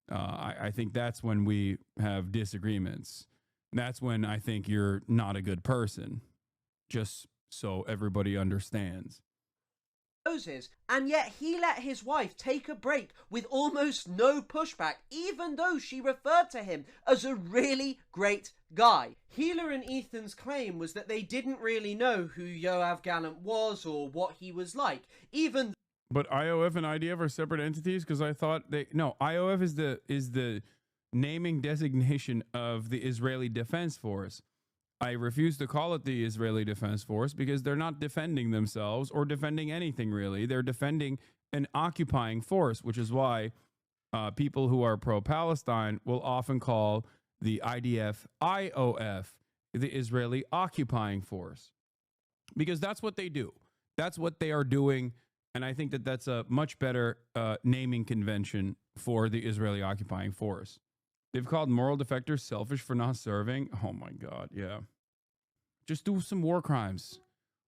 I think that's when we have disagreements. That's when I think you're not a good person, just so everybody understands. And yet he let his wife take a break with almost no pushback, even though she referred to him as a really great guy. Hila and Ethan's claim was that they didn't really know who Yoav Gallant was or what he was like, even. But IOF and IDF are separate entities, because I thought IOF is the naming designation of the Israeli Defense Force. I refuse to call it the Israeli Defense Force because they're not defending themselves or defending anything, really. They're defending an occupying force, which is why people who are pro-Palestine will often call the IDF IOF, the Israeli Occupying Force, because that's what they do. That's what they are doing. And I think that that's a much better naming convention for the Israeli Occupying Force. They've called moral defectors selfish for not serving. Oh my God, yeah. Just do some war crimes.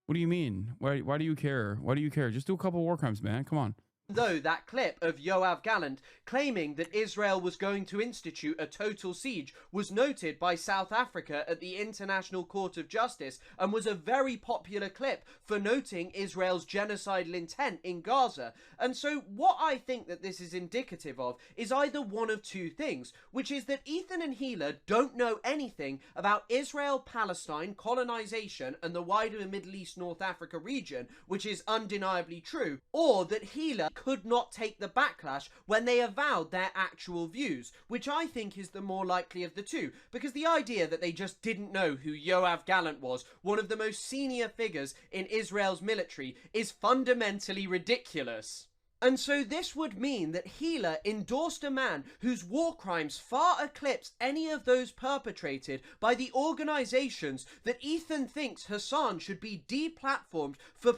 What do you mean? Why do you care? Why do you care? Just do a couple war crimes, man. Come on. Though that clip of Yoav Gallant claiming that Israel was going to institute a total siege was noted by South Africa at the International Court of Justice and was a very popular clip for noting Israel's genocidal intent in Gaza. And so what I think that this is indicative of is either one of two things, which is that Ethan and Gila don't know anything about Israel-Palestine colonization and the wider Middle East North Africa region, which is undeniably true, or that Gila could not take the backlash when they avowed their actual views, which I think is the more likely of the two, because the idea that they just didn't know who Yoav Gallant was, one of the most senior figures in Israel's military, is fundamentally ridiculous. And so this would mean that Gila endorsed a man whose war crimes far eclipse any of those perpetrated by the organizations that Ethan thinks Hasan should be deplatformed for.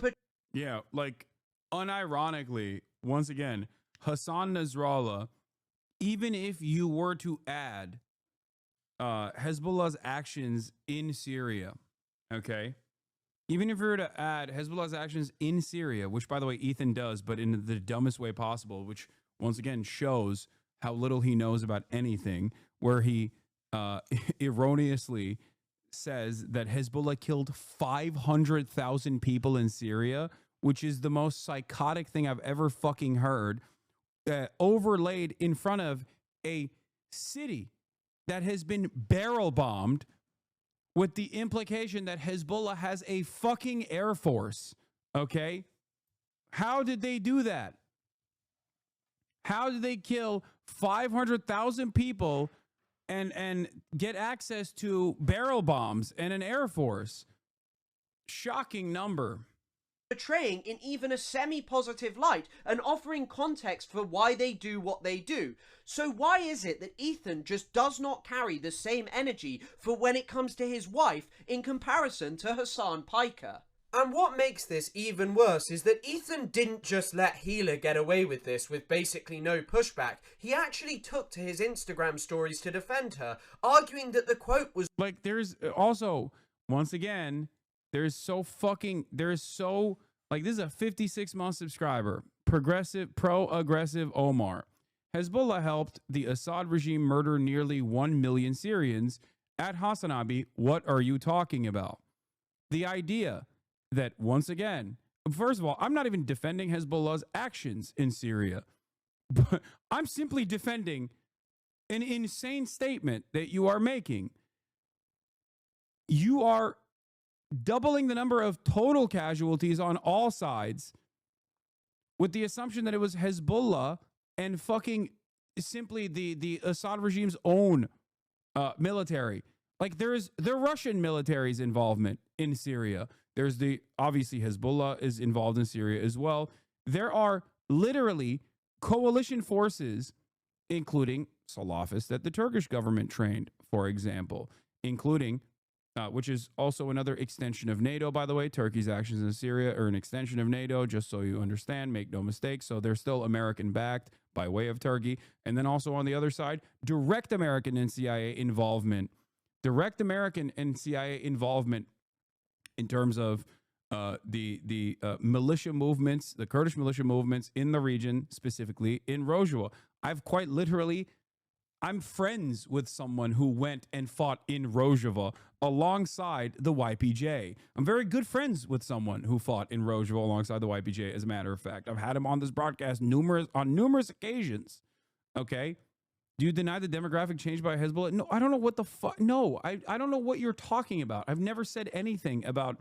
Yeah, like, unironically, once again, Hassan Nasrallah, even if you were to add Hezbollah's actions in Syria, okay? Even if you were to add Hezbollah's actions in Syria, which, by the way, Ethan does, but in the dumbest way possible, which, once again, shows how little he knows about anything, where he erroneously says that Hezbollah killed 500,000 people in Syria, which is the most psychotic thing I've ever fucking heard, overlaid in front of a city that has been barrel bombed, with the implication that Hezbollah has a fucking air force, okay? How did they do that? How did they kill 500,000 people and get access to barrel bombs and an air force? Shocking number. Portraying in even a semi-positive light and offering context for why they do what they do. So why is it that Ethan just does not carry the same energy for when it comes to his wife in comparison to Hasan Piker? And what makes this even worse is that Ethan didn't just let Gila get away with this with basically no pushback. He actually took to his Instagram stories to defend her, arguing that the quote was... Like, there's also, once again... There's so, like, this is a 56-month subscriber, pro-aggressive Omar. Hezbollah helped the Assad regime murder nearly 1 million Syrians. At Hasanabi, what are you talking about? The idea that, once again, first of all, I'm not even defending Hezbollah's actions in Syria, but I'm simply defending an insane statement that you are making. You are doubling the number of total casualties on all sides with the assumption that it was Hezbollah and fucking simply the Assad regime's own military. Like, there's the Russian military's involvement in Syria. There's obviously Hezbollah is involved in Syria as well. There are literally coalition forces, including Salafists that the Turkish government trained, for example, including which is also another extension of NATO, by the way. Turkey's actions in Syria are an extension of NATO, just so you understand, make no mistake. So they're still American-backed by way of Turkey. And then also on the other side, direct American and CIA involvement. Direct American and CIA involvement in terms of the militia movements, the Kurdish militia movements in the region, specifically in Rojava. I'm friends with someone who went and fought in Rojava alongside the YPJ. I'm very good friends with someone who fought in Rojava alongside the YPJ, as a matter of fact. I've had him on this broadcast on numerous occasions. Okay? Do you deny the demographic change by Hezbollah? No, I don't know what the fuck. No, I don't know what you're talking about. I've never said anything about...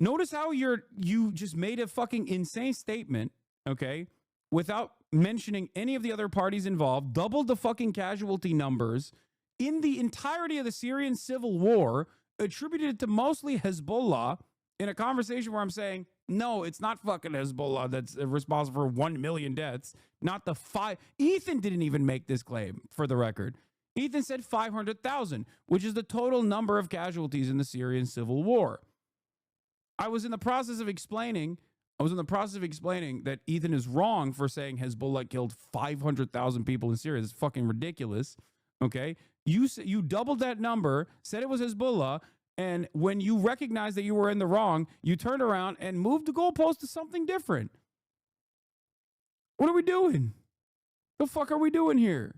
Notice how you just made a fucking insane statement, okay, without mentioning any of the other parties involved, doubled the fucking casualty numbers in the entirety of the Syrian civil war, attributed it to mostly Hezbollah in a conversation where I'm saying, no, it's not fucking Hezbollah that's responsible for 1 million deaths, not the 5. Ethan didn't even make this claim, for the record. Ethan said 500,000, which is the total number of casualties in the Syrian civil war. I was in the process of explaining that Ethan is wrong for saying Hezbollah killed 500,000 people in Syria. It's fucking ridiculous. Okay? You doubled that number, said it was Hezbollah, and when you recognized that you were in the wrong, you turned around and moved the goalpost to something different. What are we doing? The fuck are we doing here?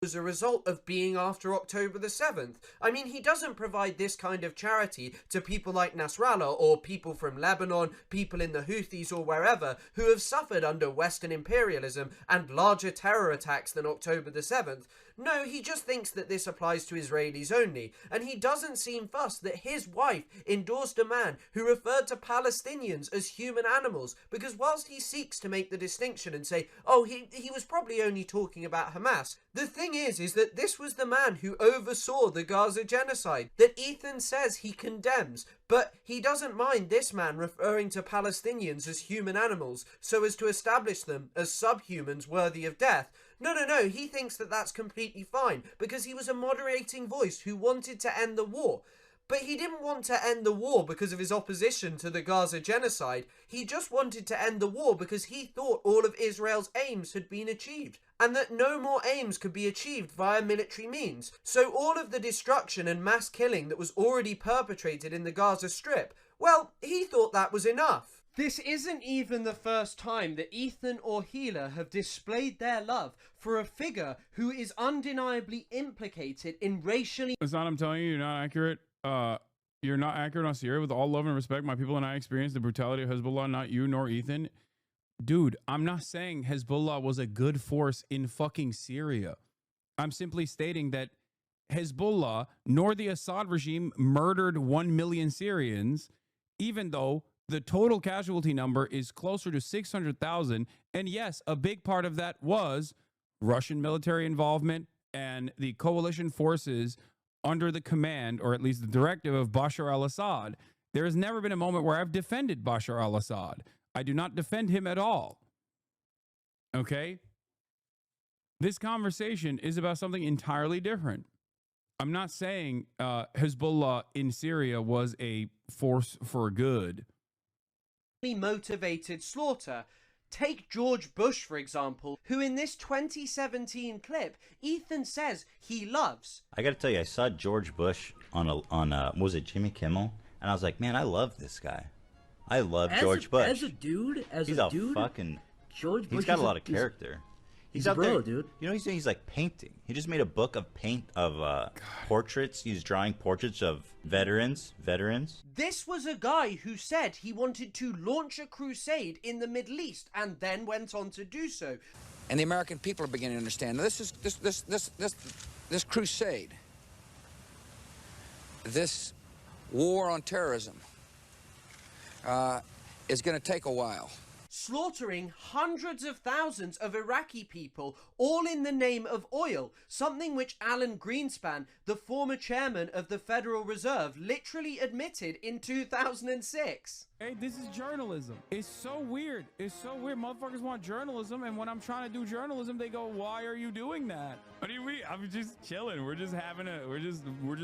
As a result of being after October the 7th. I mean, he doesn't provide this kind of charity to people like Nasrallah or people from Lebanon, people in the Houthis or wherever, who have suffered under Western imperialism and larger terror attacks than October the 7th. No, he just thinks that this applies to Israelis only, and he doesn't seem fussed that his wife endorsed a man who referred to Palestinians as human animals, because whilst he seeks to make the distinction and say, oh, he was probably only talking about Hamas, the thing is that this was the man who oversaw the Gaza genocide that Ethan says he condemns, but he doesn't mind this man referring to Palestinians as human animals so as to establish them as subhumans worthy of death. No, he thinks that that's completely fine because he was a moderating voice who wanted to end the war. But he didn't want to end the war because of his opposition to the Gaza genocide. He just wanted to end the war because he thought all of Israel's aims had been achieved, and that no more aims could be achieved via military means. So all of the destruction and mass killing that was already perpetrated in the Gaza Strip, well, he thought that was enough. This isn't even the first time that Ethan or Hila have displayed their love for a figure who is undeniably implicated in racially... Hasan, I'm telling you, you're not accurate. You're not accurate on Syria. With all love and respect, my people and I experienced the brutality of Hezbollah, not you nor Ethan. Dude, I'm not saying Hezbollah was a good force in fucking Syria. I'm simply stating that Hezbollah nor the Assad regime murdered 1 million Syrians, even though the total casualty number is closer to 600,000. And yes, a big part of that was Russian military involvement and the coalition forces under the command, or at least the directive, of Bashar al-Assad. There has never been a moment where I've defended Bashar al-Assad. I do not defend him at all. Okay? This conversation is about something entirely different. I'm not saying Hezbollah in Syria was a force for good. Motivated slaughter. Take George Bush, for example, who in this 2017 clip, Ethan says he loves. I gotta tell you, I saw George Bush on what was it, Jimmy Kimmel? And I was like, man, I love this guy. I love George Bush. As a dude, fucking... George Bush, he's got a lot of character. He's a bro, dude. You know, he's like painting. He just made a book of portraits. He's drawing portraits of veterans. This was a guy who said he wanted to launch a crusade in the Middle East and then went on to do so. And the American people are beginning to understand. Now, this crusade, this war on terrorism, is going to take a while. Slaughtering hundreds of thousands of Iraqi people, all in the name of oil, something which Alan Greenspan, the former chairman of the Federal Reserve, literally admitted in 2006. Hey, this is journalism. It's so weird. It's so weird. Motherfuckers want journalism, and when I'm trying to do journalism, they go, "Why are you doing that?" What do you mean? I'm just chilling. We're just having we're just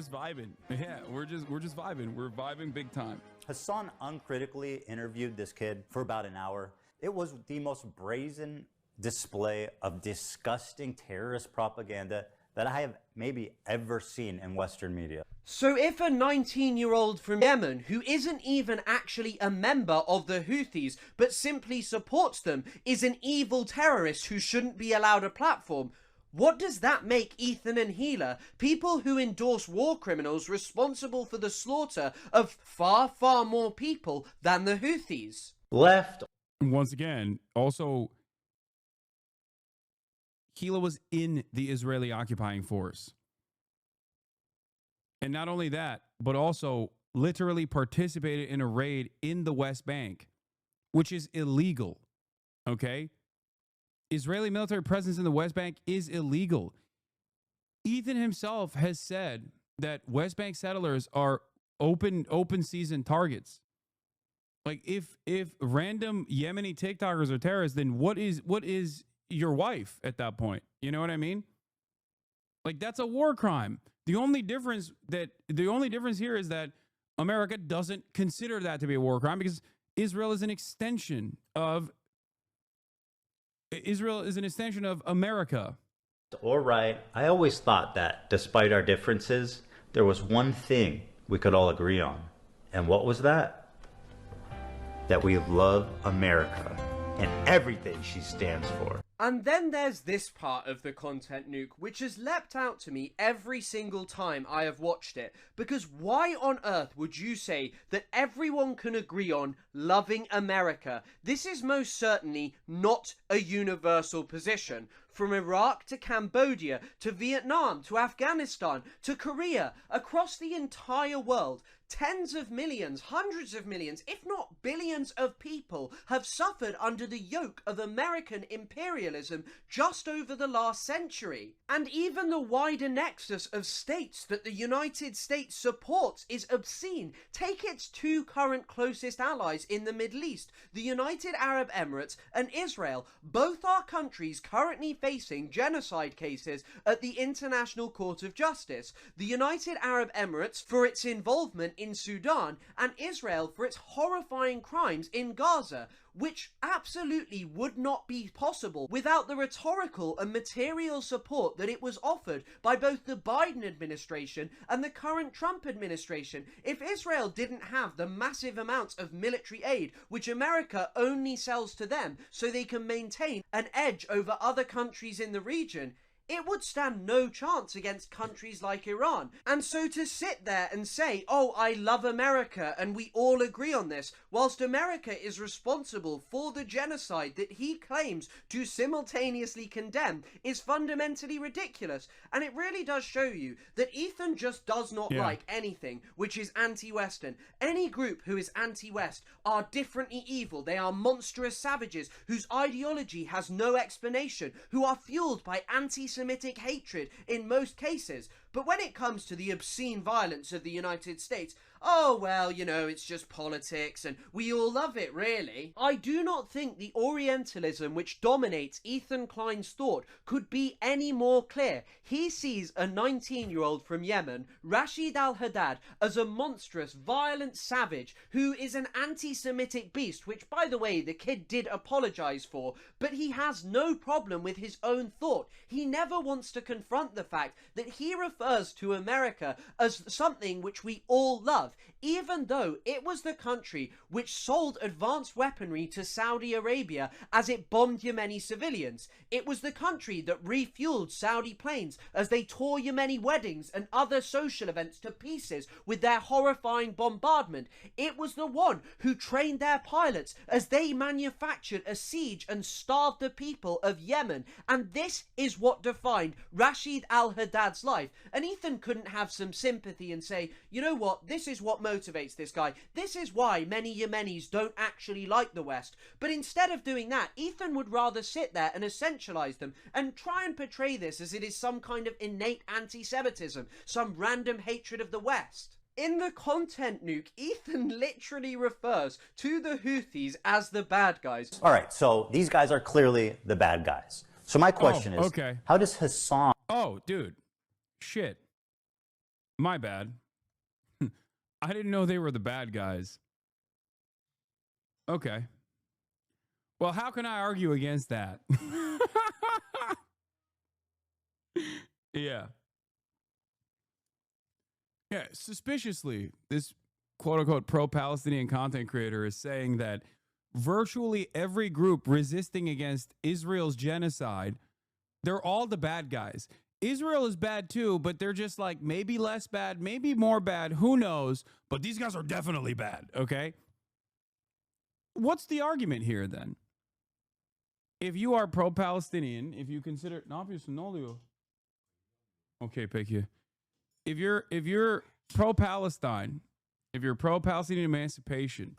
vibing. Yeah, we're just vibing. We're vibing big time. Hasan uncritically interviewed this kid for about an hour. It was the most brazen display of disgusting terrorist propaganda that I have maybe ever seen in Western media. So if a 19-year-old from Yemen, who isn't even actually a member of the Houthis, but simply supports them, is an evil terrorist who shouldn't be allowed a platform, what does that make Ethan and Hila, people who endorse war criminals, responsible for the slaughter of far, far more people than the Houthis? Left. Once again, also, Hila was in the Israeli occupying force. And not only that, but also literally participated in a raid in the West Bank, which is illegal. Okay? Israeli military presence in the West Bank is illegal. Ethan himself has said that West Bank settlers are open season targets. Like if random Yemeni TikTokers are terrorists, then what is your wife at that point? You know what I mean? Like that's a war crime. The only difference here is that America doesn't consider that to be a war crime because Israel is an extension of America. All right. I always thought that despite our differences, there was one thing we could all agree on. And what was that? That we love America. and everything she stands for. And then there's this part of the content nuke, which has leapt out to me every single time I have watched it. Because why on earth would you say that everyone can agree on loving America? This is most certainly not a universal position. From Iraq to Cambodia, to Vietnam, to Afghanistan, to Korea, across the entire world, tens of millions, hundreds of millions, if not billions of people have suffered under the yoke of American imperialism just over the last century. And even the wider nexus of states that the United States supports is obscene. Take its two current closest allies in the Middle East, the United Arab Emirates and Israel. Both are countries currently facing genocide cases at the International Court of Justice. The United Arab Emirates for its involvement in Sudan, and Israel for its horrifying crimes in Gaza, which absolutely would not be possible without the rhetorical and material support that it was offered by both the Biden administration and the current Trump administration. If Israel didn't have the massive amounts of military aid which America only sells to them so they can maintain an edge over other countries in the region, it would stand no chance against countries like Iran. And so to sit there and say, oh, I love America and we all agree on this, whilst America is responsible for the genocide that he claims to simultaneously condemn, is fundamentally ridiculous. And it really does show you that Ethan just does not like anything which is anti-Western. Any group who is anti-West are differently evil. They are monstrous savages whose ideology has no explanation, who are fueled by anti-Semitic hatred in most cases. But when it comes to the obscene violence of the United States, oh, well, you know, it's just politics and we all love it, really. I do not think the Orientalism which dominates Ethan Klein's thought could be any more clear. He sees a 19-year-old from Yemen, Rashid al-Haddad, as a monstrous, violent savage who is an anti-Semitic beast, which, by the way, the kid did apologise for, but he has no problem with his own thought. He never wants to confront the fact that he refers to America as something which we all love, even though it was the country which sold advanced weaponry to Saudi Arabia as it bombed Yemeni civilians. It was the country that refueled Saudi planes as they tore Yemeni weddings and other social events to pieces with their horrifying bombardment. It was the one who trained their pilots as they manufactured a siege and starved the people of Yemen. And this is what defined Rashid al-Haddad's life. And Ethan couldn't have some sympathy and say, you know what, this is what motivates this guy. This is why many Yemenis don't actually like the West. But instead of doing that, Ethan would rather sit there and essentialize them and try and portray this as it is some kind of innate anti-Semitism, some random hatred of the West. In the content nuke, Ethan literally refers to the Houthis as the bad guys. All right, so these guys are clearly the bad guys. So my question is, how does Hasan... Oh, dude. Shit. My bad. I didn't know they were the bad guys. Okay. Well, how can I argue against that? Yeah. Yeah, suspiciously, this quote-unquote pro-Palestinian content creator is saying that virtually every group resisting against Israel's genocide, they're all the bad guys. Israel is bad too, but they're just like maybe less bad, maybe more bad, who knows? But these guys are definitely bad, okay? What's the argument here then? If you are pro-Palestinian, if you consider okay, pick you. If you're pro-Palestine, if you're pro-Palestinian emancipation,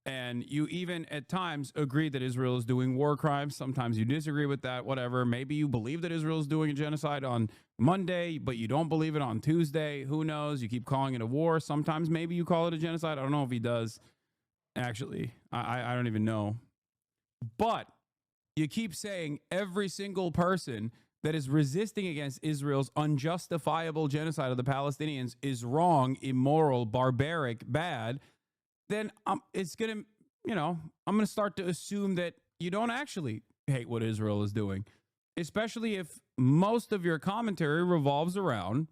and you even at times agree that Israel is doing war crimes, sometimes you disagree with that, whatever. Maybe you believe that Israel is doing a genocide on Monday, but you don't believe it on Tuesday. Who knows? You keep calling it a war. Sometimes maybe you call it a genocide. I don't know if he does. Actually, I don't even know. But you keep saying every single person that is resisting against Israel's unjustifiable genocide of the Palestinians is wrong, immoral, barbaric, bad. Then it's going to, you know, I'm going to start to assume that you don't actually hate what Israel is doing, especially if most of your commentary revolves around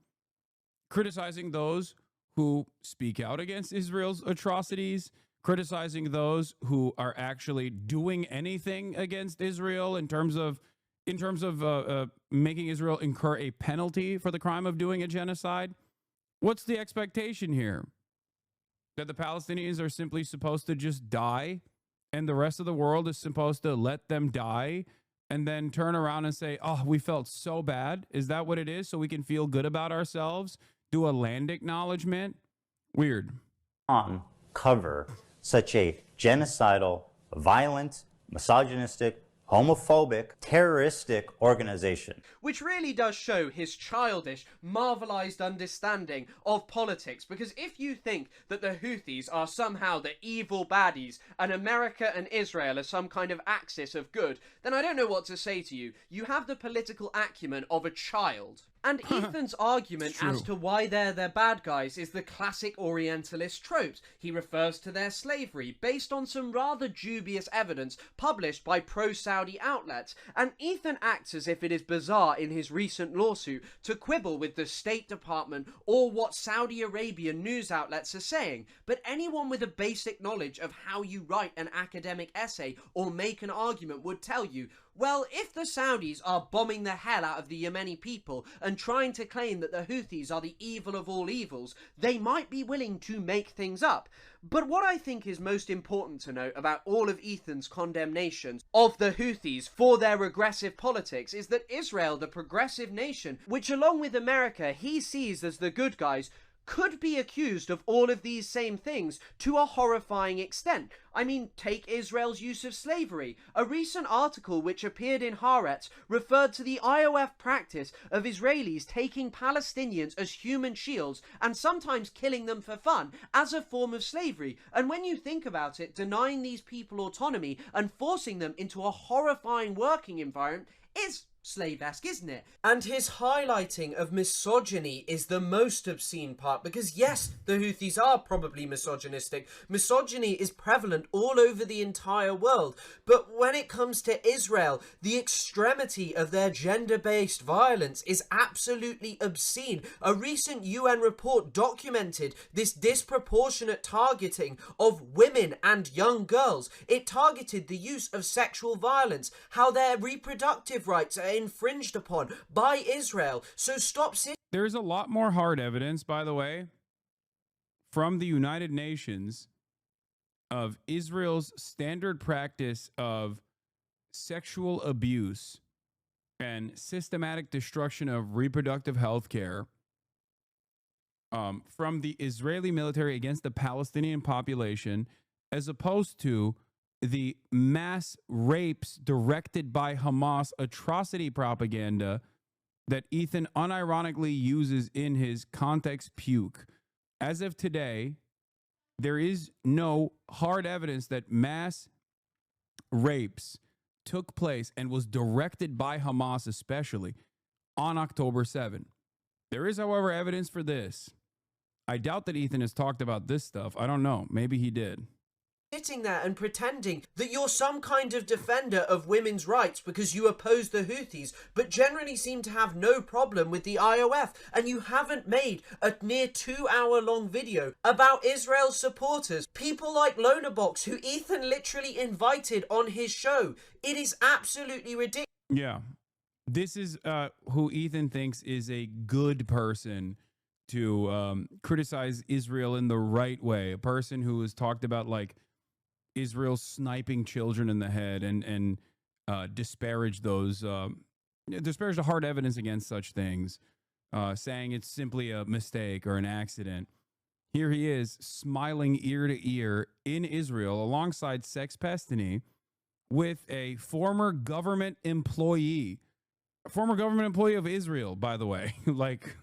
criticizing those who speak out against Israel's atrocities, criticizing those who are actually doing anything against Israel in terms of making Israel incur a penalty for the crime of doing a genocide. What's the expectation here? That the Palestinians are simply supposed to just die and the rest of the world is supposed to let them die and then turn around and say, oh, we felt so bad. Is that what it is? So we can feel good about ourselves? Do a land acknowledgement? Weird. On cover such a genocidal, violent, misogynistic, homophobic, terroristic organization. Which really does show his childish, marvelized understanding of politics, because if you think that the Houthis are somehow the evil baddies and America and Israel are some kind of axis of good, then I don't know what to say to you. You have the political acumen of a child. And Ethan's argument as to why they're the bad guys is the classic Orientalist tropes. He refers to their slavery based on some rather dubious evidence published by pro-Saudi outlets, and Ethan acts as if it is bizarre in his recent lawsuit to quibble with the State Department or what Saudi Arabian news outlets are saying, but anyone with a basic knowledge of how you write an academic essay or make an argument would tell you, well, if the Saudis are bombing the hell out of the Yemeni people and trying to claim that the Houthis are the evil of all evils, they might be willing to make things up. But what I think is most important to note about all of Ethan's condemnations of the Houthis for their regressive politics is that Israel, the progressive nation, which along with America he sees as the good guys, could be accused of all of these same things to a horrifying extent. I mean, take Israel's use of slavery. A recent article which appeared in Haaretz referred to the IOF practice of Israelis taking Palestinians as human shields and sometimes killing them for fun as a form of slavery. And when you think about it, denying these people autonomy and forcing them into a horrifying working environment is slave-esque, isn't it? And his highlighting of misogyny is the most obscene part, because yes, the Houthis are probably misogynistic. Misogyny is prevalent all over the entire world, but when it comes to Israel, the extremity of their gender-based violence is absolutely obscene. A recent UN report documented this disproportionate targeting of women and young girls. It targeted the use of sexual violence, how their reproductive rights are infringed upon by Israel. So stop sitting. There's a lot more hard evidence, by the way, from the United Nations of Israel's standard practice of sexual abuse and systematic destruction of reproductive health care from the Israeli military against the Palestinian population, as opposed to the mass rapes directed by Hamas atrocity propaganda that Ethan unironically uses in his Context Puke. As of today, there is no hard evidence that mass rapes took place and was directed by Hamas especially on October 7. There is, however, evidence for this. I doubt that Ethan has talked about this stuff. I don't know. Maybe he did. Sitting there and pretending that you're some kind of defender of women's rights because you oppose the Houthis, but generally seem to have no problem with the IOF, and you haven't made a near 2-hour-long video about Israel's supporters, people like Lonabox, who Ethan literally invited on his show. It is absolutely ridiculous. Yeah. This is who Ethan thinks is a good person to criticize Israel in the right way. A person who has talked about, like, Israel sniping children in the head and disparage those, disparage the hard evidence against such things, saying it's simply a mistake or an accident. Here he is smiling ear to ear in Israel alongside Sex Pestany with a former government employee of Israel, by the way. Like,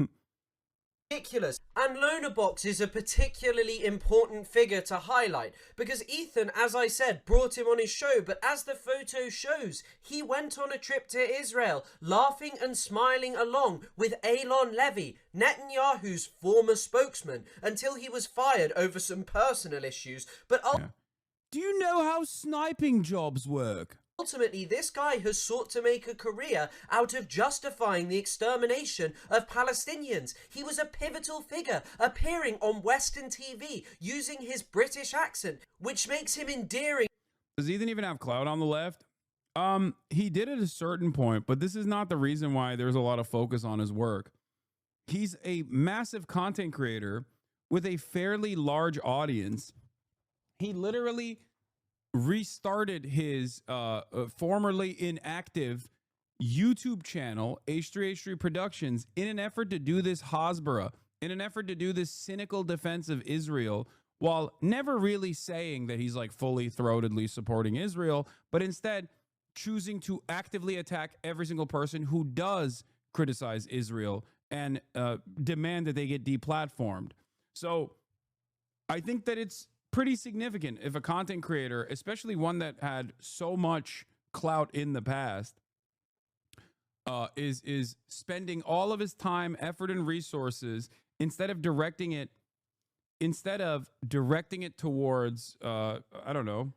ridiculous. And Lonabox is a particularly important figure to highlight because Ethan, as I said, brought him on his show, but as the photo shows, he went on a trip to Israel, laughing and smiling along with Eylon Levy, Netanyahu's former spokesman, until he was fired over some personal issues. But do you know how sniping jobs work? Ultimately, this guy has sought to make a career out of justifying the extermination of Palestinians. He was a pivotal figure, appearing on Western TV, using his British accent, which makes him endearing. Does Ethan even have clout on the left? He did at a certain point, but this is not the reason why there's a lot of focus on his work. He's a massive content creator with a fairly large audience. He literally restarted his formerly inactive YouTube channel, H3H3 Productions, in an effort to do this Hasbara, in an effort to do this cynical defense of Israel, while never really saying that he's like fully throatedly supporting Israel, but instead choosing to actively attack every single person who does criticize Israel and demand that they get deplatformed. So I think that it's pretty significant if a content creator, especially one that had so much clout in the past, is spending all of his time, effort, and resources instead of directing it towards I don't know,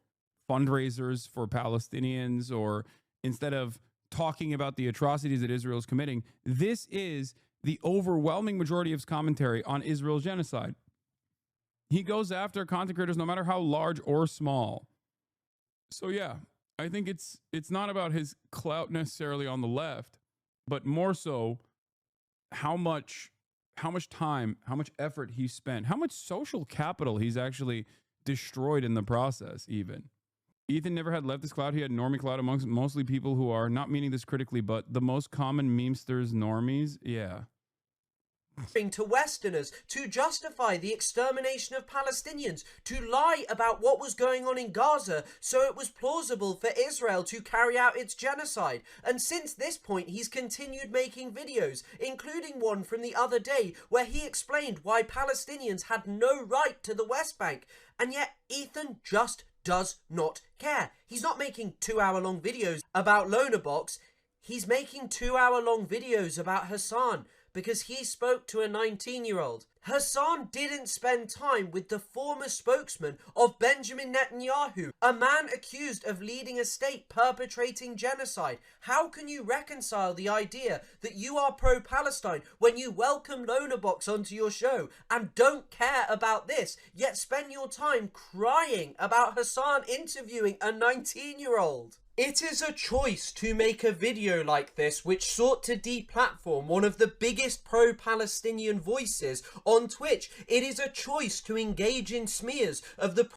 fundraisers for Palestinians, or instead of talking about the atrocities that Israel is committing. This is the overwhelming majority of his commentary on Israel's genocide. He goes after content creators no matter how large or small. So yeah, I think it's not about his clout necessarily on the left, but more so how much time, how much effort he spent, how much social capital he's actually destroyed in the process even. Ethan never had leftist clout. He had normie clout amongst mostly people who are, not meaning this critically, but the most common memesters normies. Yeah. To Westerners to justify the extermination of Palestinians, to lie about what was going on in Gaza so it was plausible for Israel to carry out its genocide. And since this point, he's continued making videos, including one from the other day where he explained why Palestinians had no right to the West Bank. And yet Ethan just does not care. He's not making 2-hour-long videos about Lonerbox. He's making 2-hour-long videos about Hasan, because he spoke to a 19-year-old. Hasan didn't spend time with the former spokesman of Benjamin Netanyahu, a man accused of leading a state perpetrating genocide. How can you reconcile the idea that you are pro-Palestine when you welcome Lonerbox onto your show and don't care about this, yet spend your time crying about Hasan interviewing a 19-year-old? It is a choice to make a video like this which sought to deplatform one of the biggest pro-Palestinian voices on Twitch. It is a choice to engage in smears of the...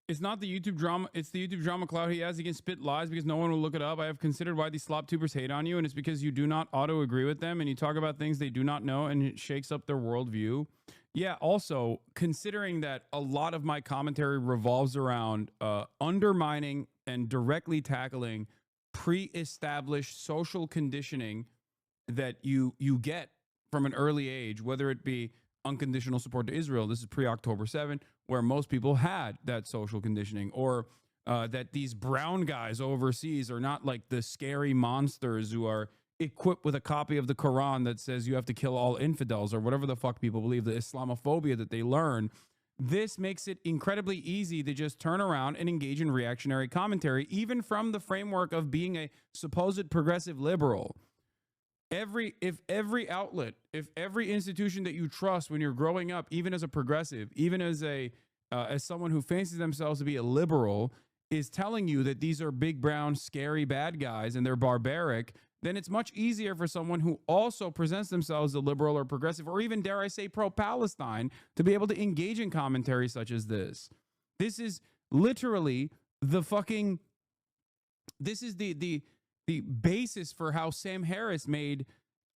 It's not the YouTube drama, it's the YouTube drama clout he has. He can spit lies because no one will look it up. I have considered why these slop tubers hate on you, and it's because you do not auto-agree with them and you talk about things they do not know, and it shakes up their worldview. Yeah, also, considering that a lot of my commentary revolves around undermining and directly tackling pre-established social conditioning that you get from an early age, whether it be unconditional support to Israel. This is pre-October 7, where most people had that social conditioning, or that these brown guys overseas are not like the scary monsters who are equipped with a copy of the Quran that says you have to kill all infidels, or whatever the fuck people believe, the Islamophobia that they learn. This makes it incredibly easy to just turn around and engage in reactionary commentary, even from the framework of being a supposed progressive liberal. If every outlet, if every institution that you trust when you're growing up, even as a progressive, even as someone who fancies themselves to be a liberal, is telling you that these are big, brown, scary bad guys and they're barbaric, then it's much easier for someone who also presents themselves as a liberal or progressive, or even, dare I say, pro-Palestine, to be able to engage in commentary such as this. This is literally the fucking... This is the basis for how Sam Harris made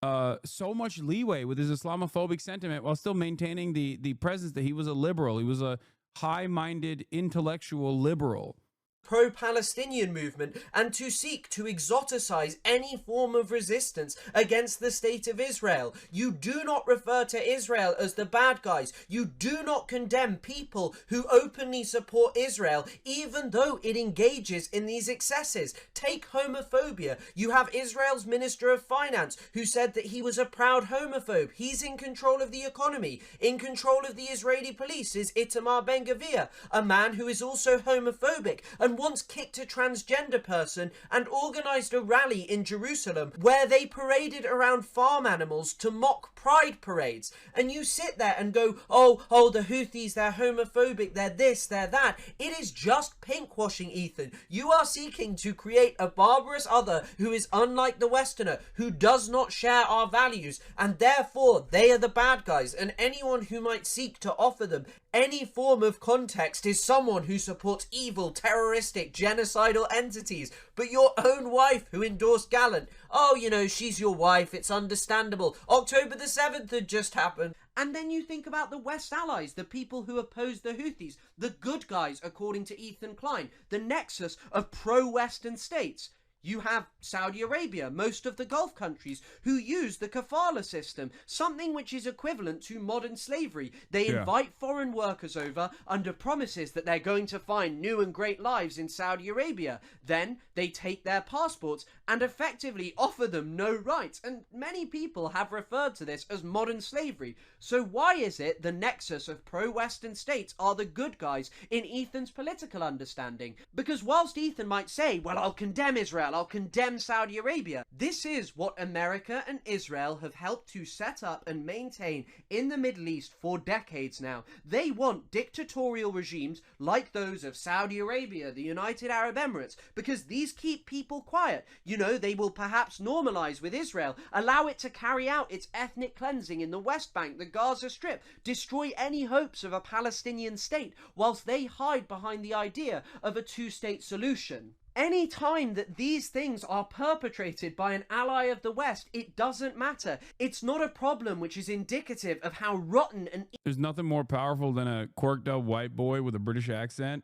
so much leeway with his Islamophobic sentiment while still maintaining the presence that he was a liberal. He was a high-minded, intellectual liberal. Pro-Palestinian movement, and to seek to exoticize any form of resistance against the state of Israel. You do not refer to Israel as the bad guys. You do not condemn people who openly support Israel, even though it engages in these excesses. Take homophobia. You have Israel's Minister of Finance who said that he was a proud homophobe. He's in control of the economy. In control of the Israeli police is Itamar Ben-Gvir, a man who is also homophobic. And and once kicked a transgender person and organised a rally in Jerusalem where they paraded around farm animals to mock pride parades. And you sit there and go, oh, the Houthis, they're homophobic, they're this, they're that. It is just pinkwashing, Ethan. You are seeking to create a barbarous other who is unlike the Westerner, who does not share our values, and therefore they are the bad guys, and anyone who might seek to offer them any form of context is someone who supports evil, terroristic, genocidal entities. But your own wife who endorsed Gallant, oh, you know, she's your wife, it's understandable. October the 7th had just happened. And then you think about the West allies, the people who oppose the Houthis, the good guys, according to Ethan Klein, the nexus of pro-Western states. You have Saudi Arabia, most of the Gulf countries, who use the kafala system, something which is equivalent to modern slavery. They invite foreign workers over under promises that they're going to find new and great lives in Saudi Arabia. Then they take their passports and effectively offer them no rights. And many people have referred to this as modern slavery. So why is it the nexus of pro-Western states are the good guys in Ethan's political understanding? Because whilst Ethan might say, well, I'll condemn Israel, I'll condemn Saudi Arabia, this is what America and Israel have helped to set up and maintain in the Middle East for decades now. They want dictatorial regimes like those of Saudi Arabia, the United Arab Emirates, because these keep people quiet. You know, they will perhaps normalize with Israel, allow it to carry out its ethnic cleansing in the West Bank, the Gaza Strip, destroy any hopes of a Palestinian state, whilst they hide behind the idea of a two-state solution. Any time that these things are perpetrated by an ally of the West, it doesn't matter. It's not a problem which is indicative of how rotten and... There's nothing more powerful than a corked up white boy with a British accent,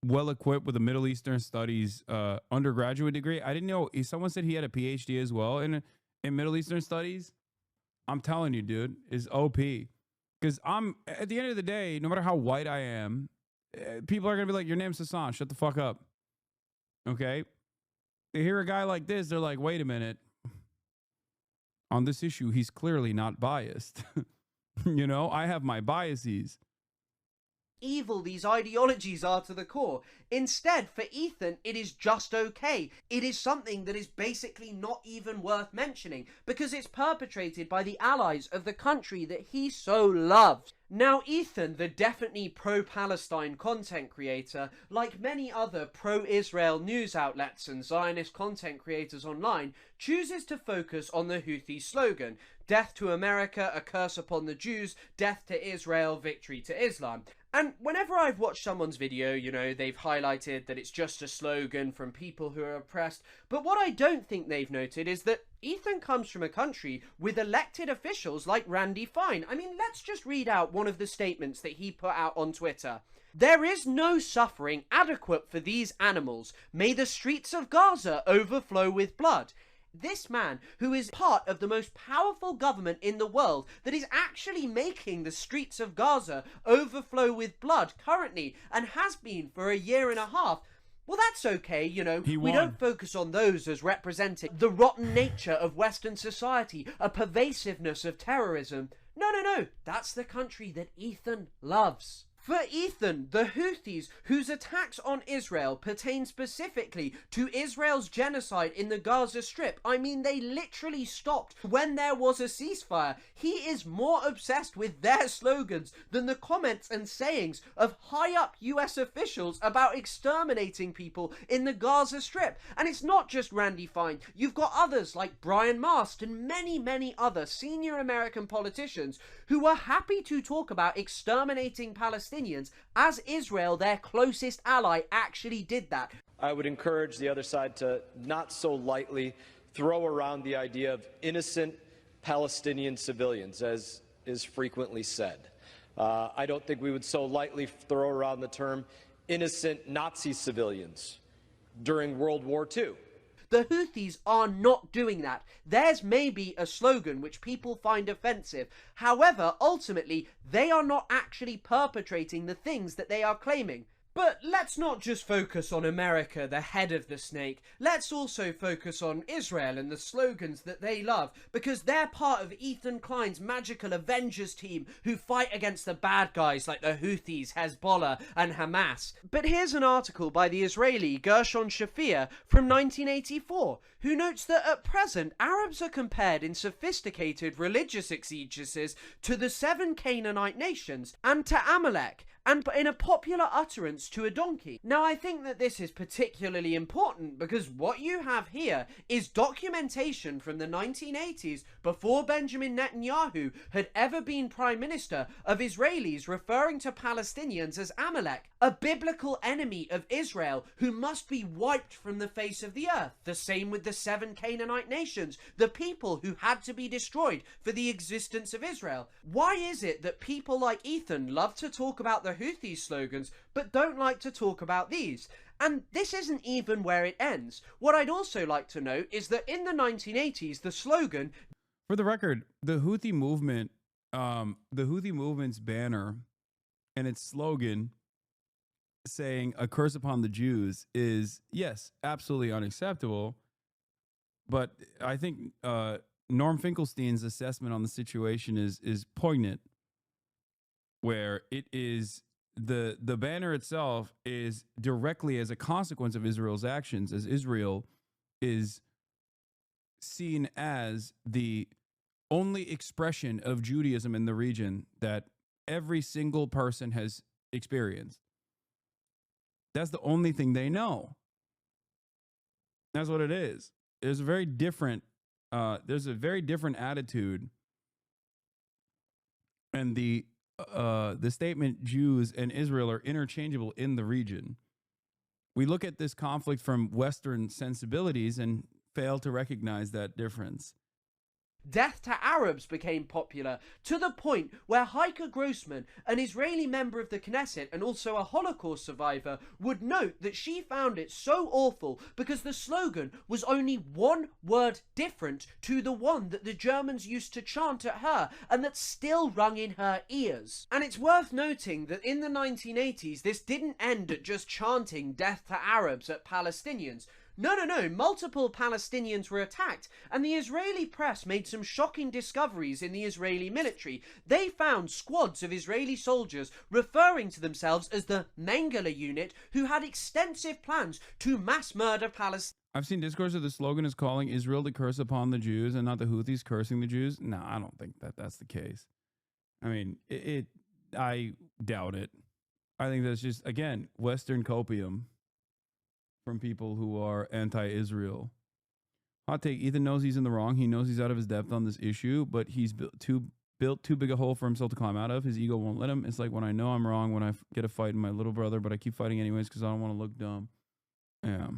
well equipped with a Middle Eastern Studies undergraduate degree. I didn't know. Someone said he had a PhD as well in Middle Eastern Studies. I'm telling you, dude, is OP. Because at the end of the day, no matter how white I am, people are going to be like, your name's Hasan, shut the fuck up. Okay? They hear a guy like this, they're like, wait a minute. On this issue, he's clearly not biased. You know, I have my biases. Evil these ideologies are to the core. Instead, for Ethan, it is just okay. It is something that is basically not even worth mentioning because it's perpetrated by the allies of the country that he so loves. Now, Ethan, the definitely pro-Palestine content creator, like many other pro-Israel news outlets and Zionist content creators online, chooses to focus on the Houthi slogan, "Death to America, a curse upon the Jews, death to Israel, victory to Islam." And whenever I've watched someone's video, you know, they've highlighted that it's just a slogan from people who are oppressed. But what I don't think they've noted is that Ethan comes from a country with elected officials like Randy Fine. I mean, let's just read out one of the statements that he put out on Twitter. "There is no suffering adequate for these animals. May the streets of Gaza overflow with blood." This man, who is part of the most powerful government in the world that is actually making the streets of Gaza overflow with blood currently and has been for a year and a half, well, that's okay, you know. We don't focus on those as representing the rotten nature of Western society, a pervasiveness of terrorism. No. That's the country that Ethan loves. For Ethan, the Houthis, whose attacks on Israel pertain specifically to Israel's genocide in the Gaza Strip, I mean, they literally stopped when there was a ceasefire. He is more obsessed with their slogans than the comments and sayings of high-up US officials about exterminating people in the Gaza Strip. And it's not just Randy Fine. You've got others like Brian Mast and many other senior American politicians who are happy to talk about exterminating Palestinians as Israel, their closest ally, actually did that. I would encourage the other side to not so lightly throw around the idea of innocent Palestinian civilians, as is frequently said. I don't think we would so lightly throw around the term innocent Nazi civilians during World War II. The Houthis are not doing that. Theirs may be a slogan which people find offensive. However, ultimately, they are not actually perpetrating the things that they are claiming. But let's not just focus on America, the head of the snake. Let's also focus on Israel and the slogans that they love, because they're part of Ethan Klein's magical Avengers team who fight against the bad guys like the Houthis, Hezbollah and Hamas. But here's an article by the Israeli Gershon Shafir from 1984, who notes that at present Arabs are compared in sophisticated religious exegesis to the 7 Canaanite nations and to Amalek, and in a popular utterance to a donkey. Now, I think that this is particularly important because what you have here is documentation from the 1980s, before Benjamin Netanyahu had ever been Prime Minister, of Israelis referring to Palestinians as Amalek, a biblical enemy of Israel who must be wiped from the face of the earth. The same with the 7 Canaanite nations, the people who had to be destroyed for the existence of Israel. Why is it that people like Ethan love to talk about the Houthi slogans but don't like to talk about these? And this isn't even where it ends. What I'd also like to note is that in the 1980s, the slogan... For the record, the Houthi movement, the Houthi movement's banner and its slogan saying "a curse upon the Jews" is, yes, absolutely unacceptable. But I think Norm Finkelstein's assessment on the situation is poignant, where it is the banner itself is directly as a consequence of Israel's actions, as Israel is seen as the only expression of Judaism in the region that every single person has experienced. That's the only thing they know. That's what it is. There's a very different attitude, and the statement Jews and Israel are interchangeable in the region. We look at this conflict from Western sensibilities and fail to recognize that difference. Death to Arabs became popular, to the point where Heike Grossman, an Israeli member of the Knesset and also a Holocaust survivor, would note that she found it so awful because the slogan was only one word different to the one that the Germans used to chant at her and that still rung in her ears. And it's worth noting that in the 1980s, this didn't end at just chanting death to Arabs at Palestinians. No, multiple Palestinians were attacked, and the Israeli press made some shocking discoveries in the Israeli military. They found squads of Israeli soldiers referring to themselves as the Mengele unit, who had extensive plans to mass murder Palestinians. I've seen discourse of the slogan is calling Israel to curse upon the Jews and not the Houthis cursing the Jews. No, I don't think that that's the case. I mean, I doubt it. I think that's just, again, Western copium from people who are anti-Israel. Hot take, Ethan knows he's in the wrong. He knows he's out of his depth on this issue, but he's built too big a hole for himself to climb out of. His ego won't let him. It's like when I know I'm wrong when I get a fight in my little brother, but I keep fighting anyways because I don't want to look dumb. Yeah.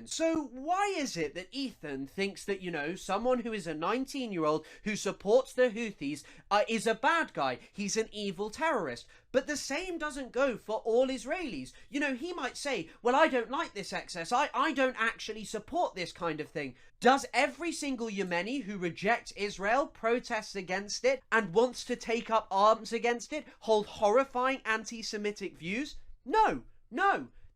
So why is it that Ethan thinks that, you know, someone who is a 19-year-old who supports the Houthis is a bad guy? He's an evil terrorist. But the same doesn't go for all Israelis. You know, he might say, well, I don't like this excess. I don't actually support this kind of thing. Does every single Yemeni who rejects Israel, protests against it, and wants to take up arms against it, hold horrifying anti-Semitic views? No.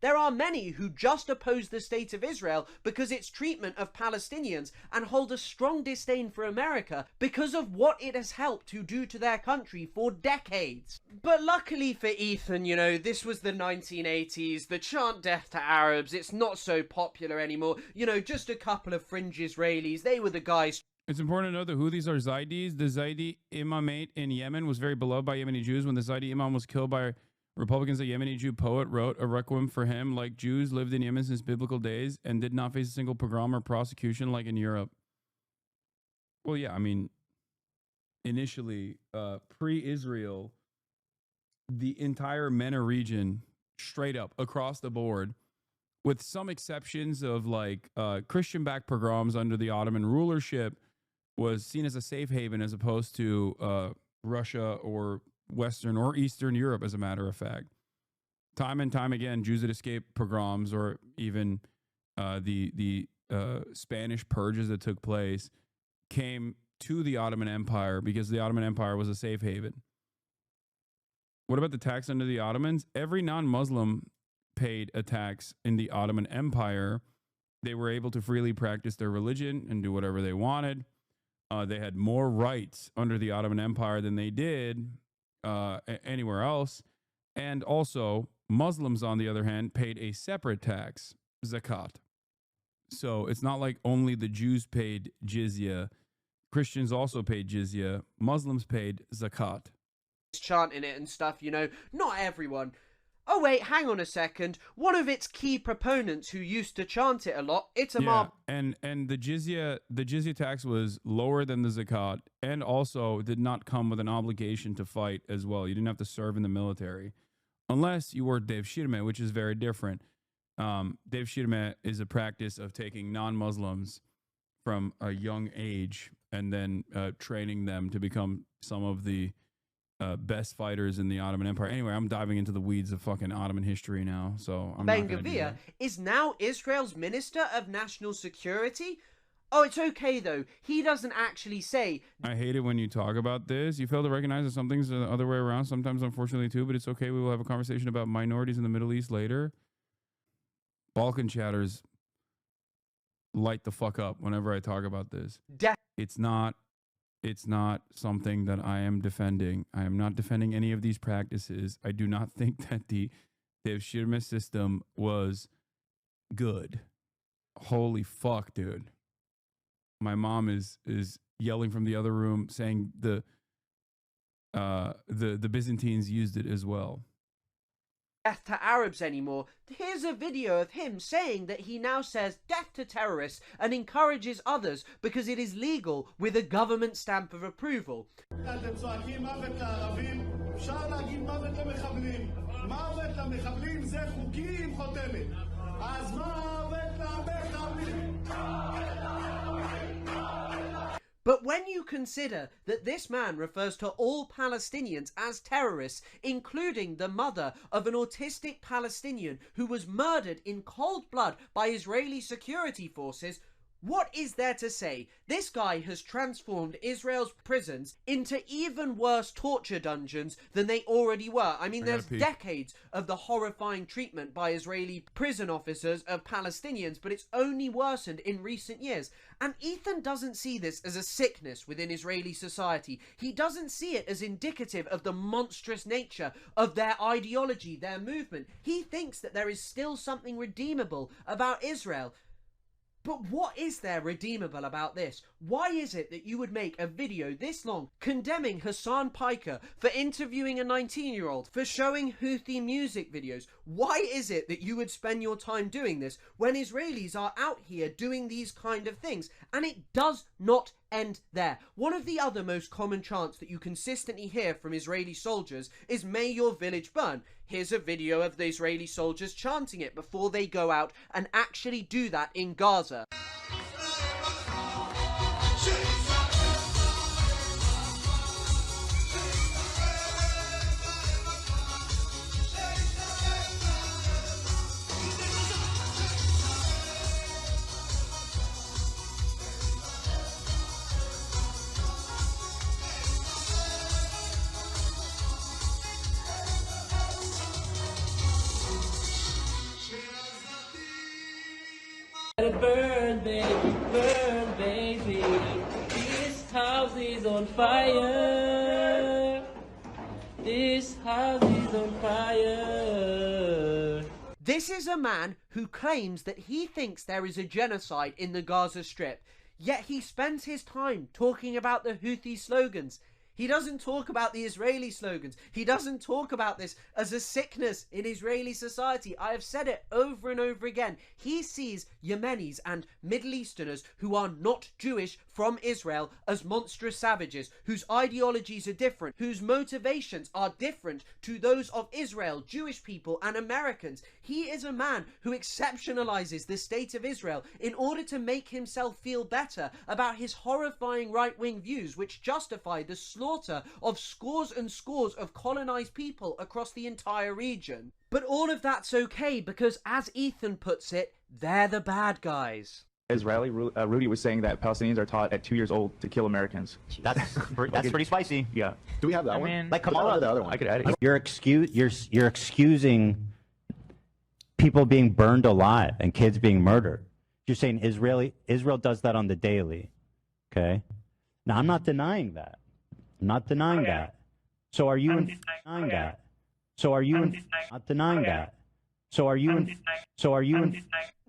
There are many who just oppose the state of Israel because its treatment of Palestinians and hold a strong disdain for America because of what it has helped to do to their country for decades. But luckily for Ethan, you know, this was the 1980s, the chant death to Arabs, it's not so popular anymore. You know, just a couple of fringe Israelis, they were the guys. It's important to note the Houthis are Zaydis. The Zaydi imamate in Yemen was very beloved by Yemeni Jews. When the Zaydi imam was killed by Republicans, a Yemeni Jew poet wrote a requiem for him. Like Jews lived in Yemen since biblical days and did not face a single pogrom or prosecution like in Europe. Well, yeah, I mean, initially, pre-Israel, the entire MENA region, straight up, across the board, with some exceptions of like Christian-backed pogroms under the Ottoman rulership, was seen as a safe haven as opposed to Russia or Western or Eastern Europe, as a matter of fact. Time and time again, Jews that escaped pogroms or even the Spanish purges that took place came to the Ottoman Empire because the Ottoman Empire was a safe haven. What about the tax under the Ottomans? Every non-Muslim paid a tax in the Ottoman Empire. They were able to freely practice their religion and do whatever they wanted. They had more rights under the Ottoman Empire than they did anywhere else. And also, Muslims, on the other hand, paid a separate tax, zakat. So it's not like only the Jews paid jizya. Christians also paid jizya. Muslims paid zakat. Chanting it and stuff, you know, not everyone. Oh wait, hang on a second. One of its key proponents who used to chant it a lot, Itamar. Yeah, and the jizya tax was lower than the zakat, and also did not come with an obligation to fight as well. You didn't have to serve in the military, unless you were Dev Shirmeh, which is very different. Dev Shirmeh is a practice of taking non-Muslims from a young age and then training them to become some of the best fighters in the Ottoman Empire. Anyway, I'm diving into the weeds of fucking Ottoman history now, so I'm not gonna do that. Is now Israel's Minister of National Security. Oh, it's okay though. He doesn't actually say. I hate it when you talk about this. You fail to recognize that some things are the other way around, sometimes unfortunately too, but it's okay. We will have a conversation about minorities in the Middle East later. Balkan chatters light the fuck up whenever I talk about this. It's not something that I am defending. I am not defending any of these practices. I do not think that the Dev Shirmeh system was good. Holy fuck, dude. My mom is yelling from the other room saying the Byzantines used it as well. Death to Arabs anymore. Here's a video of him saying that he now says death to terrorists and encourages others because it is legal with a government stamp of approval. But when you consider that this man refers to all Palestinians as terrorists, including the mother of an autistic Palestinian who was murdered in cold blood by Israeli security forces, what is there to say? This guy has transformed Israel's prisons into even worse torture dungeons than they already were. I mean, there's decades of the horrifying treatment by Israeli prison officers of Palestinians, but it's only worsened in recent years. And Ethan doesn't see this as a sickness within Israeli society. He doesn't see it as indicative of the monstrous nature of their ideology, their movement. He thinks that there is still something redeemable about Israel. But what is there redeemable about this? Why is it that you would make a video this long condemning Hasan Piker for interviewing a 19-year-old, for showing Houthi music videos? Why is it that you would spend your time doing this when Israelis are out here doing these kind of things? And it does not end there. One of the other most common chants that you consistently hear from Israeli soldiers is "May your village burn." Here's a video of the Israeli soldiers chanting it before they go out and actually do that in Gaza. Let it burn, baby, burn, baby. This house is on fire. This house is on fire. This is a man who claims that he thinks there is a genocide in the Gaza Strip, yet he spends his time talking about the Houthi slogans. He doesn't talk about the Israeli slogans. He doesn't talk about this as a sickness in Israeli society. I have said it over and over again. He sees Yemenis and Middle Easterners who are not Jewish from Israel as monstrous savages, whose ideologies are different, whose motivations are different to those of Israel, Jewish people and Americans. He is a man who exceptionalizes the state of Israel in order to make himself feel better about his horrifying right-wing views, which justify the slaughter of scores and scores of colonized people across the entire region. But all of that's okay because, as Ethan puts it, they're the bad guys. Israeli. Rudy was saying that Palestinians are taught at 2 years old to kill Americans. That's pretty spicy. Yeah. Do we have that one? Like Kamala, the other one. I could add it. you're excusing people being burned alive and kids being murdered. You're saying Israel does that on the daily. Okay. Now I'm not denying that. I'm not denying that. So are you denying that? So are you not denying that? So are you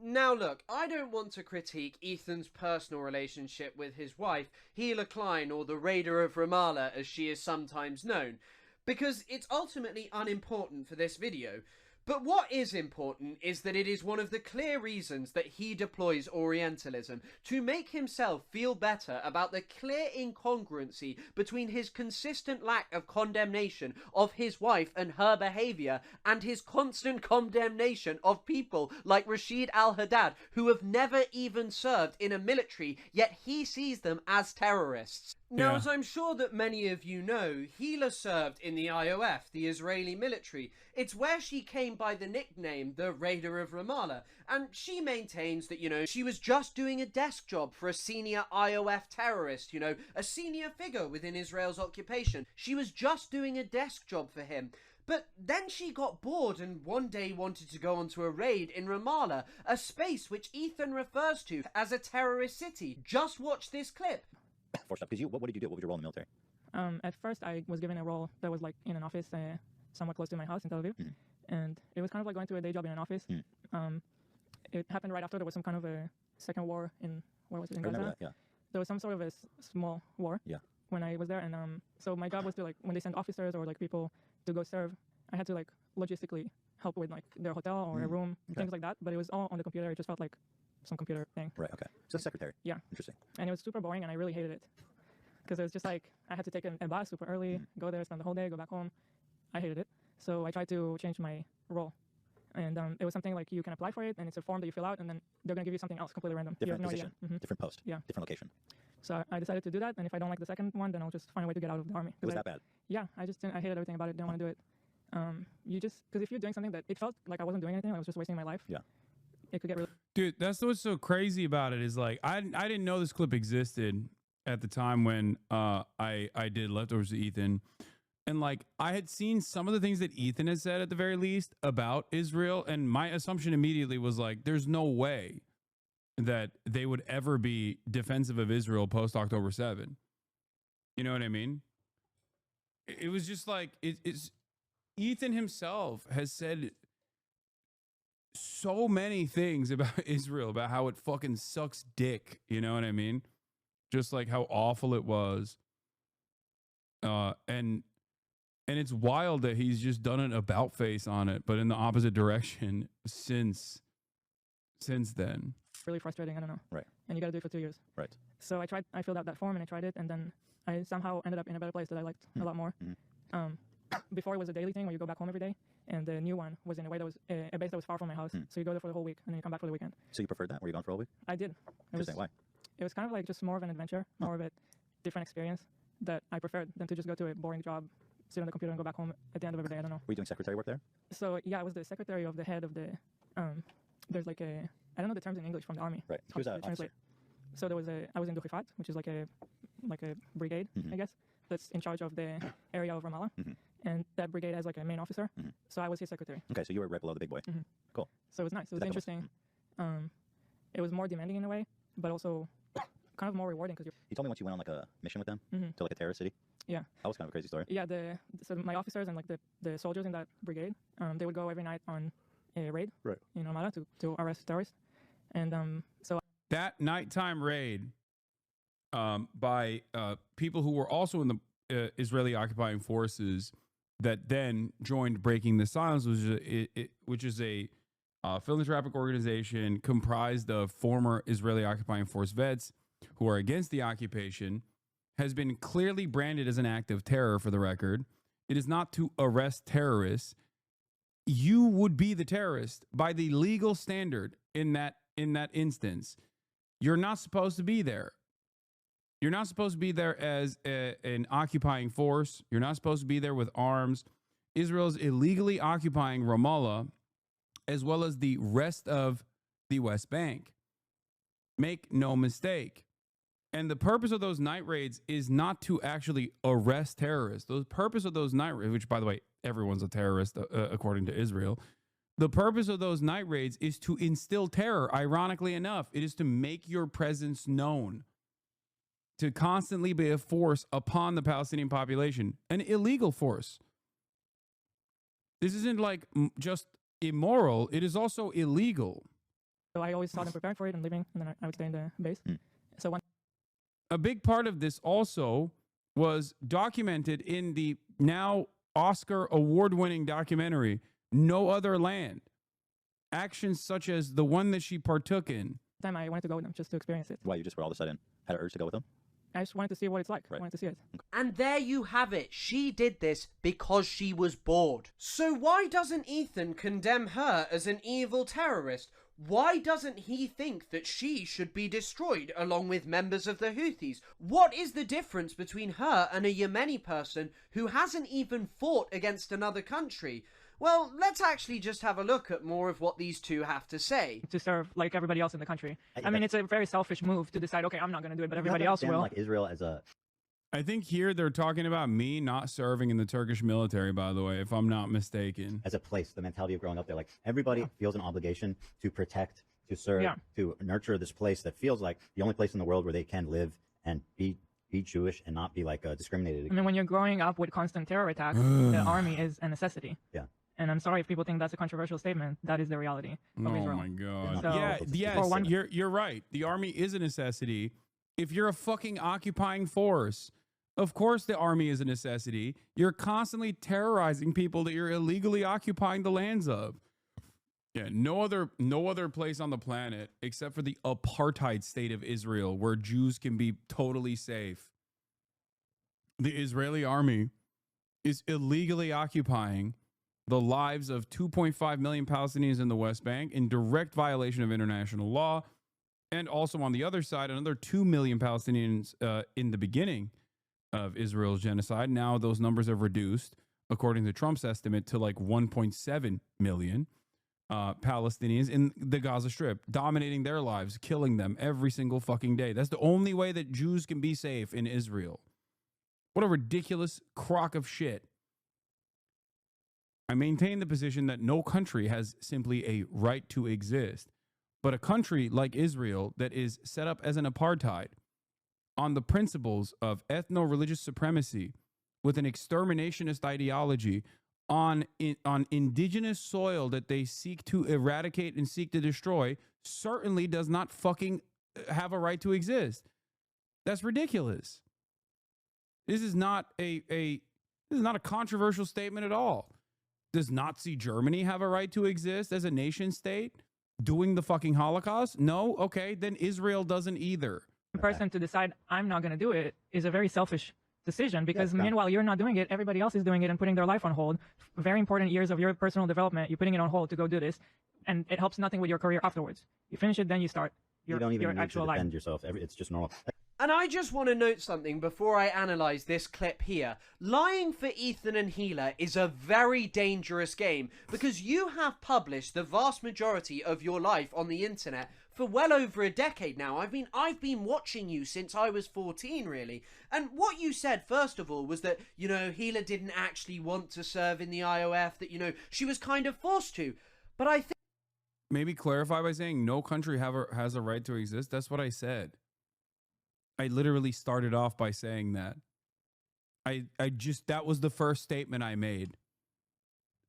Now look, I don't want to critique Ethan's personal relationship with his wife, Hila Klein, or the Raider of Ramallah as she is sometimes known, because it's ultimately unimportant for this video. But what is important is that it is one of the clear reasons that he deploys Orientalism, to make himself feel better about the clear incongruency between his consistent lack of condemnation of his wife and her behaviour and his constant condemnation of people like Rashid al-Haddad, who have never even served in a military, yet he sees them as terrorists. Now, as I'm sure that many of you know, Hila served in the IOF, the Israeli military. It's where she came by the nickname, the Raider of Ramallah, and she maintains that, you know, she was just doing a desk job for a senior IOF terrorist, you know, a senior figure within Israel's occupation. She was just doing a desk job for him. But then she got bored and one day wanted to go onto a raid in Ramallah, a space which Ethan refers to as a terrorist city. Just watch this clip. Forced up, because what did you do? What was your role in the military? At first, I was given a role that was like in an office somewhat close to my house in Tel Aviv. And it was kind of like going to a day job in an office. It happened right after there was some kind of a second war in, where was it, in Gaza? That, yeah. There was some sort of a small war when I was there. And so my job was to, like, when they send officers or like people to go serve, I had to like logistically help with like their hotel or a room, things like that. But it was all on the computer. It just felt like some computer thing. Right, okay. So secretary. Yeah. Interesting. And it was super boring and I really hated it. Because it was just like, I had to take a bus super early, go there, spend the whole day, go back home. I hated it. So I tried to change my role. And it was something like you can apply for it and it's a form that you fill out and then they're going to give you something else completely random. Different you have position, no idea. different post, different location. So I decided to do that, and if I don't like the second one, then I'll just find a way to get out of the army. Was that bad? Yeah, I hated everything about it, didn't want to do it. Because if you're doing something that it felt like I wasn't doing anything, I was just wasting my life. Yeah. It could get really... Dude, that's what's so crazy about it is like, I didn't know this clip existed at the time when I did Leftovers with Ethan. And like, I had seen some of the things that Ethan had said at the very least about Israel. And my assumption immediately was like, there's no way that they would ever be defensive of Israel post October 7. You know what I mean? It was just like, it's Ethan himself has said so many things about Israel, about how it fucking sucks dick. You know what I mean? Just like how awful it was. And it's wild that he's just done an about face on it, but in the opposite direction since then. Really frustrating, I don't know. Right. And you got to do it for 2 years. Right. So I filled out that form and I tried it, and then I somehow ended up in a better place that I liked a lot more. Before it was a daily thing where you go back home every day, and the new one was in a way that was a base that was far from my house. So you go there for the whole week and then you come back for the weekend. So you preferred that? Were you gone for a week? I did. Interesting. Why? It was kind of like just more of an adventure, more of a different experience that I preferred than to just go to a boring job, sit on the computer and go back home at the end of every day. I don't know. Were you doing secretary work there? So yeah, I was the secretary of the head of the, there's like a, I don't know the terms in English from the army. Right. Who's that officer? So there was I was in Dukhifat, which is like a brigade, I guess, that's in charge of the area of Ramallah. And that brigade has like a main officer. So I was his secretary. Okay, so you were right below the big boy. Cool. So it was nice. It was interesting. It was more demanding in a way, but also kind of more rewarding because you told me once you went on like a mission with them to like a terrorist city. Yeah. That was kind of a crazy story. Yeah. So my officers and like the soldiers in that brigade, they would go every night on a raid in Ramallah to arrest terrorists. And so that nighttime raid by people who were also in the Israeli occupying forces that then joined Breaking the Silence, which is a philanthropic organization comprised of former Israeli occupying force vets who are against the occupation, has been clearly branded as an act of terror, for the record. It is not to arrest terrorists. You would be the terrorist by the legal standard in that instance. You're not supposed to be there. You're not supposed to be there as an occupying force. You're not supposed to be there with arms. Israel's illegally occupying Ramallah, as well as the rest of the West Bank. Make no mistake. And the purpose of those night raids is not to actually arrest terrorists. The purpose of those night raids, which, by the way, everyone's a terrorist according to Israel. The purpose of those night raids is to instill terror. Ironically enough, it is to make your presence known, to constantly be a force upon the Palestinian population, an illegal force. This isn't like just immoral. It is also illegal. So I always saw them preparing for it and leaving, and then I would stay in the base. So a big part of this also was documented in the now Oscar award-winning documentary, No Other Land. Actions such as the one that she partook in. Time I wanted to go with them just to experience it. Why, you just all of a sudden had an urge to go with them? I just wanted to see what it's like. I wanted to see it. And there you have it. She did this because she was bored. So why doesn't Ethan condemn her as an evil terrorist? Why doesn't he think that she should be destroyed along with members of the Houthis? What is the difference between her and a Yemeni person who hasn't even fought against another country? Well, let's actually just have a look at more of what these two have to say. To serve like everybody else in the country. I mean, it's a very selfish move to decide, okay, I'm not going to do it, but everybody else will. Like Israel as a... I think here they're talking about me not serving in the Turkish military, by the way, if I'm not mistaken. As a place, the mentality of growing up there, like everybody feels an obligation to protect, to serve, to nurture this place that feels like the only place in the world where they can live and be Jewish and not be like discriminated against. I mean, when you're growing up with constant terror attacks, the army is a necessity. Yeah. And I'm sorry if people think that's a controversial statement. That is the reality of Israel. Oh my God. So, You're right. The army is a necessity. If you're a fucking occupying force, of course the army is a necessity. You're constantly terrorizing people that you're illegally occupying the lands of. Yeah, no other place on the planet except for the apartheid state of Israel where Jews can be totally safe. The Israeli army is illegally occupying the lives of 2.5 million Palestinians in the West Bank in direct violation of international law. And also on the other side, another 2 million Palestinians in the beginning of Israel's genocide. Now those numbers have reduced, according to Trump's estimate, to like 1.7 million Palestinians in the Gaza Strip, dominating their lives, killing them every single fucking day. That's the only way that Jews can be safe in Israel. What a ridiculous crock of shit. I maintain the position that no country has simply a right to exist, but a country like Israel that is set up as an apartheid on the principles of ethno-religious supremacy with an exterminationist ideology on indigenous soil that they seek to eradicate and seek to destroy certainly does not fucking have a right to exist. That's ridiculous. This is not a controversial statement at all. Does Nazi Germany have a right to exist as a nation state doing the fucking Holocaust? No? Okay, then Israel doesn't either. The person to decide I'm not going to do it is a very selfish decision because meanwhile you're not doing it, everybody else is doing it and putting their life on hold. Very important years of your personal development, you're putting it on hold to go do this, and it helps nothing with your career afterwards. You finish it, then you start your, you don't even your need actual to defend life. yourself. It's just normal. And I just want to note something before I analyze this clip here. Lying for Ethan and Hila is a very dangerous game because you have published the vast majority of your life on the internet for well over a decade now. I've been watching you since I was 14, really. And what you said, first of all, was that, you know, Hila didn't actually want to serve in the IOF, that, you know, she was kind of forced to. But I think... Maybe clarify by saying no country has a right to exist. That's what I said. I literally started off by saying that. That was the first statement I made.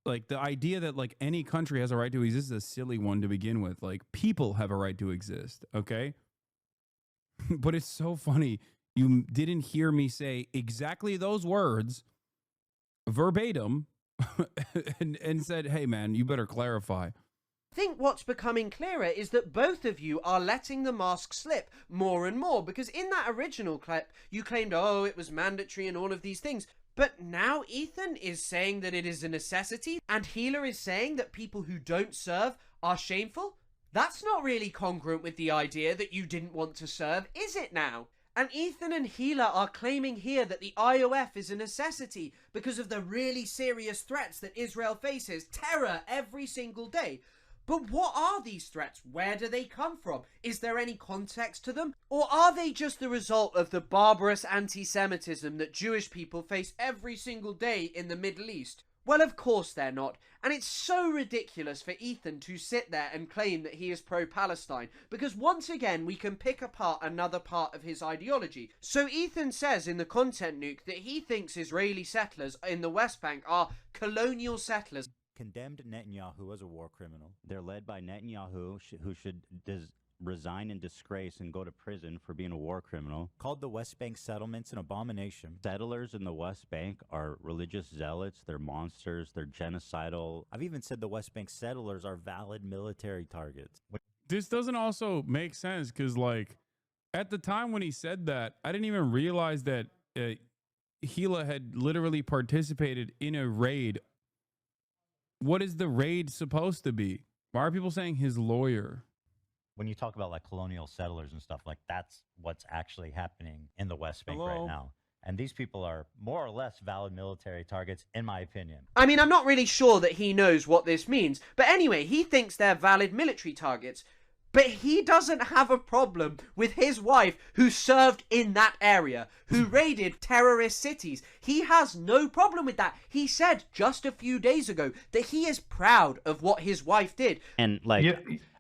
Like, the idea that, like, any country has a right to exist is a silly one to begin with. Like, people have a right to exist, okay? But it's so funny. You didn't hear me say exactly those words verbatim and said, hey, man, you better clarify. I think what's becoming clearer is that both of you are letting the mask slip more and more, because in that original clip you claimed, oh, it was mandatory and all of these things, but now Ethan is saying that it is a necessity and Hila is saying that people who don't serve are shameful. That's not really congruent with the idea that you didn't want to serve, is it now? And Ethan and Hila are claiming here that the IOF is a necessity because of the really serious threats that Israel faces, terror every single day. But what are these threats? Where do they come from? Is there any context to them? Or are they just the result of the barbarous anti-Semitism that Jewish people face every single day in the Middle East? Well, of course they're not. And it's so ridiculous for Ethan to sit there and claim that he is pro-Palestine, because once again we can pick apart another part of his ideology. So Ethan says in the content nuke that he thinks Israeli settlers in the West Bank are colonial settlers. Condemned Netanyahu as a war criminal. They're led by Netanyahu, who should resign in disgrace and go to prison for being a war criminal. Called the West Bank settlements an abomination. Settlers in the West Bank are religious zealots, they're monsters, they're genocidal. I've even said the West Bank settlers are valid military targets. This doesn't also make sense because, like, at the time when he said that, I didn't even realize that Gila had literally participated in a raid. What is the raid supposed to be? Why are people saying his lawyer? When you talk about like colonial settlers and stuff, like that's what's actually happening in the West Bank right now. And these people are more or less valid military targets, in my opinion. I mean, I'm not really sure that he knows what this means. But anyway, he thinks they're valid military targets. But he doesn't have a problem with his wife who served in that area, who raided terrorist cities. He has no problem with that. He said just a few days ago that he is proud of what his wife did. And like,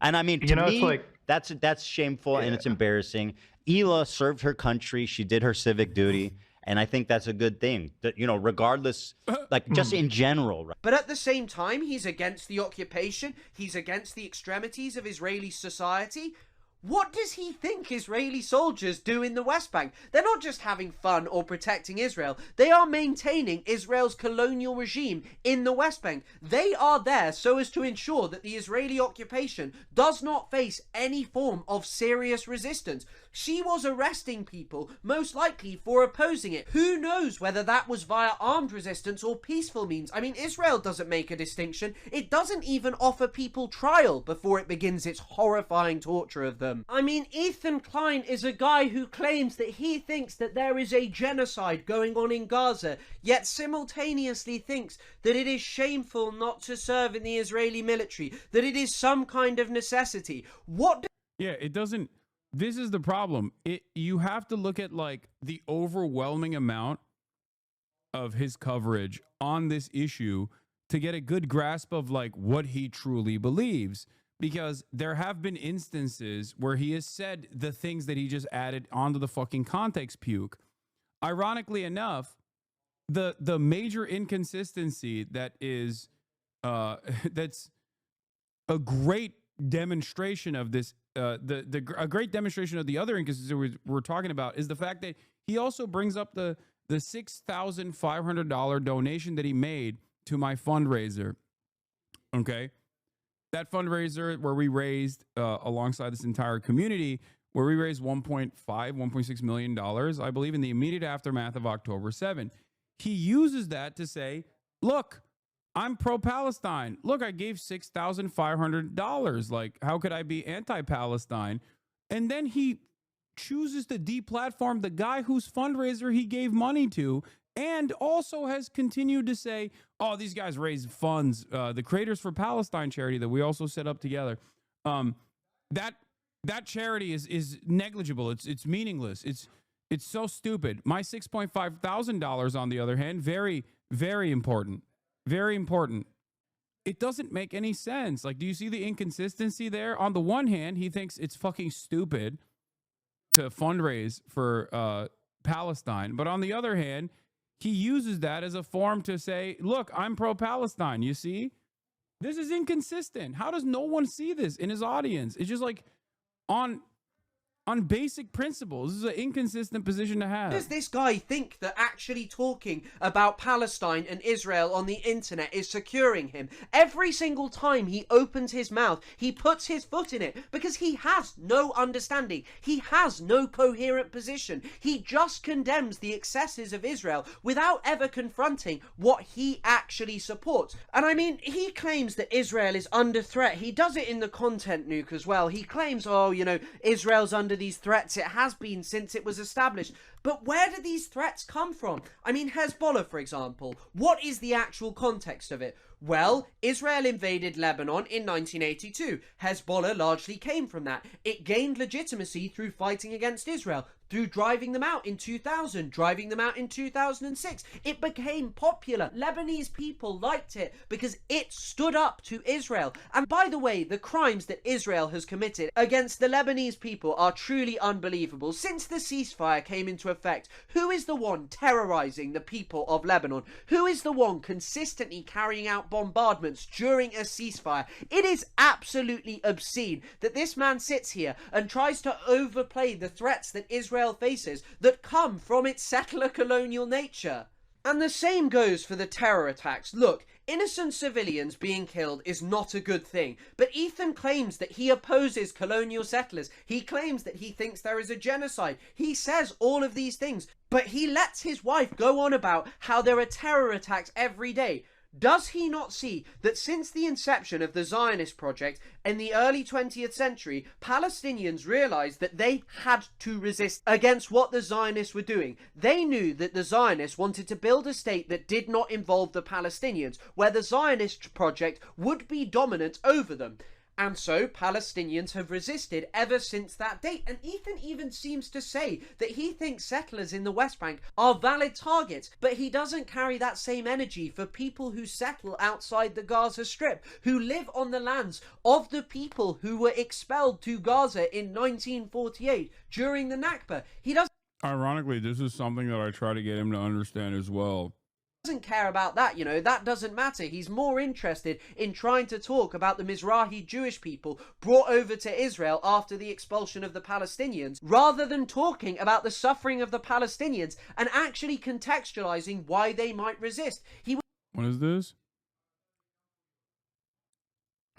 and I mean, to me, it's like, that's shameful and it's embarrassing. Hila served her country. She did her civic duty. And I think that's a good thing, that, you know, regardless, like just in general. Right? But at the same time, he's against the occupation. He's against the extremities of Israeli society. What does he think Israeli soldiers do in the West Bank? They're not just having fun or protecting Israel. They are maintaining Israel's colonial regime in the West Bank. They are there so as to ensure that the Israeli occupation does not face any form of serious resistance. She was arresting people, most likely for opposing it. Who knows whether that was via armed resistance or peaceful means? I mean, Israel doesn't make a distinction. It doesn't even offer people trial before it begins its horrifying torture of them. I mean, Ethan Klein is a guy who claims that he thinks that there is a genocide going on in Gaza, yet simultaneously thinks that it is shameful not to serve in the Israeli military, that it is some kind of necessity. Yeah, it doesn't. This is the problem. You have to look at like the overwhelming amount of his coverage on this issue to get a good grasp of like what he truly believes. Because there have been instances where he has said the things that he just added onto the fucking context puke. Ironically enough, the major inconsistency that is that's a great demonstration of this, a great demonstration of the other inconsistency we're talking about is the fact that he also brings up the $6,500 donation that he made to my fundraiser. Okay. That fundraiser where we raised, alongside this entire community, where we raised $1.6 million, I believe, in the immediate aftermath of October 7. He uses that to say, look, I'm pro-Palestine. Look, I gave $6,500. Like, how could I be anti-Palestine? And then he chooses to deplatform the guy whose fundraiser he gave money to, and also has continued to say, oh, these guys raise funds, the Creators for Palestine charity that we also set up together. That charity is negligible. It's meaningless. It's so stupid. My $6.5 thousand, on the other hand, very, very important. Very important. It doesn't make any sense. Like, do you see the inconsistency there? On the one hand, he thinks it's fucking stupid to fundraise for Palestine. But on the other hand, he uses that as a form to say, look, I'm pro-Palestine. You see? This is inconsistent. How does no one see this in his audience? It's just like on basic principles. This is an inconsistent position to have. Does this guy think that actually talking about Palestine and Israel on the internet is securing him? Every single time he opens his mouth, he puts his foot in it because he has no understanding. He has no coherent position. He just condemns the excesses of Israel without ever confronting what he actually supports. And I mean, he claims that Israel is under threat. He does it in the content nuke as well. He claims, oh, you know, Israel's under these threats. It has been since it was established. But where do these threats come from? I mean, Hezbollah, for example, what is the actual context of it? Well, Israel invaded Lebanon in 1982. Hezbollah largely came from that. It gained legitimacy through fighting against Israel, through driving them out in 2000, driving them out in 2006. It became popular. Lebanese people liked it because it stood up to Israel. And by the way, the crimes that Israel has committed against the Lebanese people are truly unbelievable. Since the ceasefire came into effect, who is the one terrorizing the people of Lebanon? Who is the one consistently carrying out bombardments during a ceasefire? It is absolutely obscene that this man sits here and tries to overplay the threats that Israel faces that come from its settler colonial nature. And the same goes for the terror attacks. Look, innocent civilians being killed is not a good thing, but Ethan claims that he opposes colonial settlers. He claims that he thinks there is a genocide. He says all of these things, but he lets his wife go on about how there are terror attacks every day. Does he not see that since the inception of the Zionist project in the early 20th century, Palestinians realized that they had to resist against what the Zionists were doing? They knew that the Zionists wanted to build a state that did not involve the Palestinians, where the Zionist project would be dominant over them. And so Palestinians have resisted ever since that date. And Ethan even seems to say that he thinks settlers in the West Bank are valid targets, but he doesn't carry that same energy for people who settle outside the Gaza Strip, who live on the lands of the people who were expelled to Gaza in 1948 during the Nakba. He doesn't. Ironically, this is something that I try to get him to understand as well. Doesn't care about that, you know, that doesn't matter. He's more interested in trying to talk about the Mizrahi Jewish people brought over to Israel after the expulsion of the Palestinians, rather than talking about the suffering of the Palestinians and actually contextualizing why they might resist. What is this?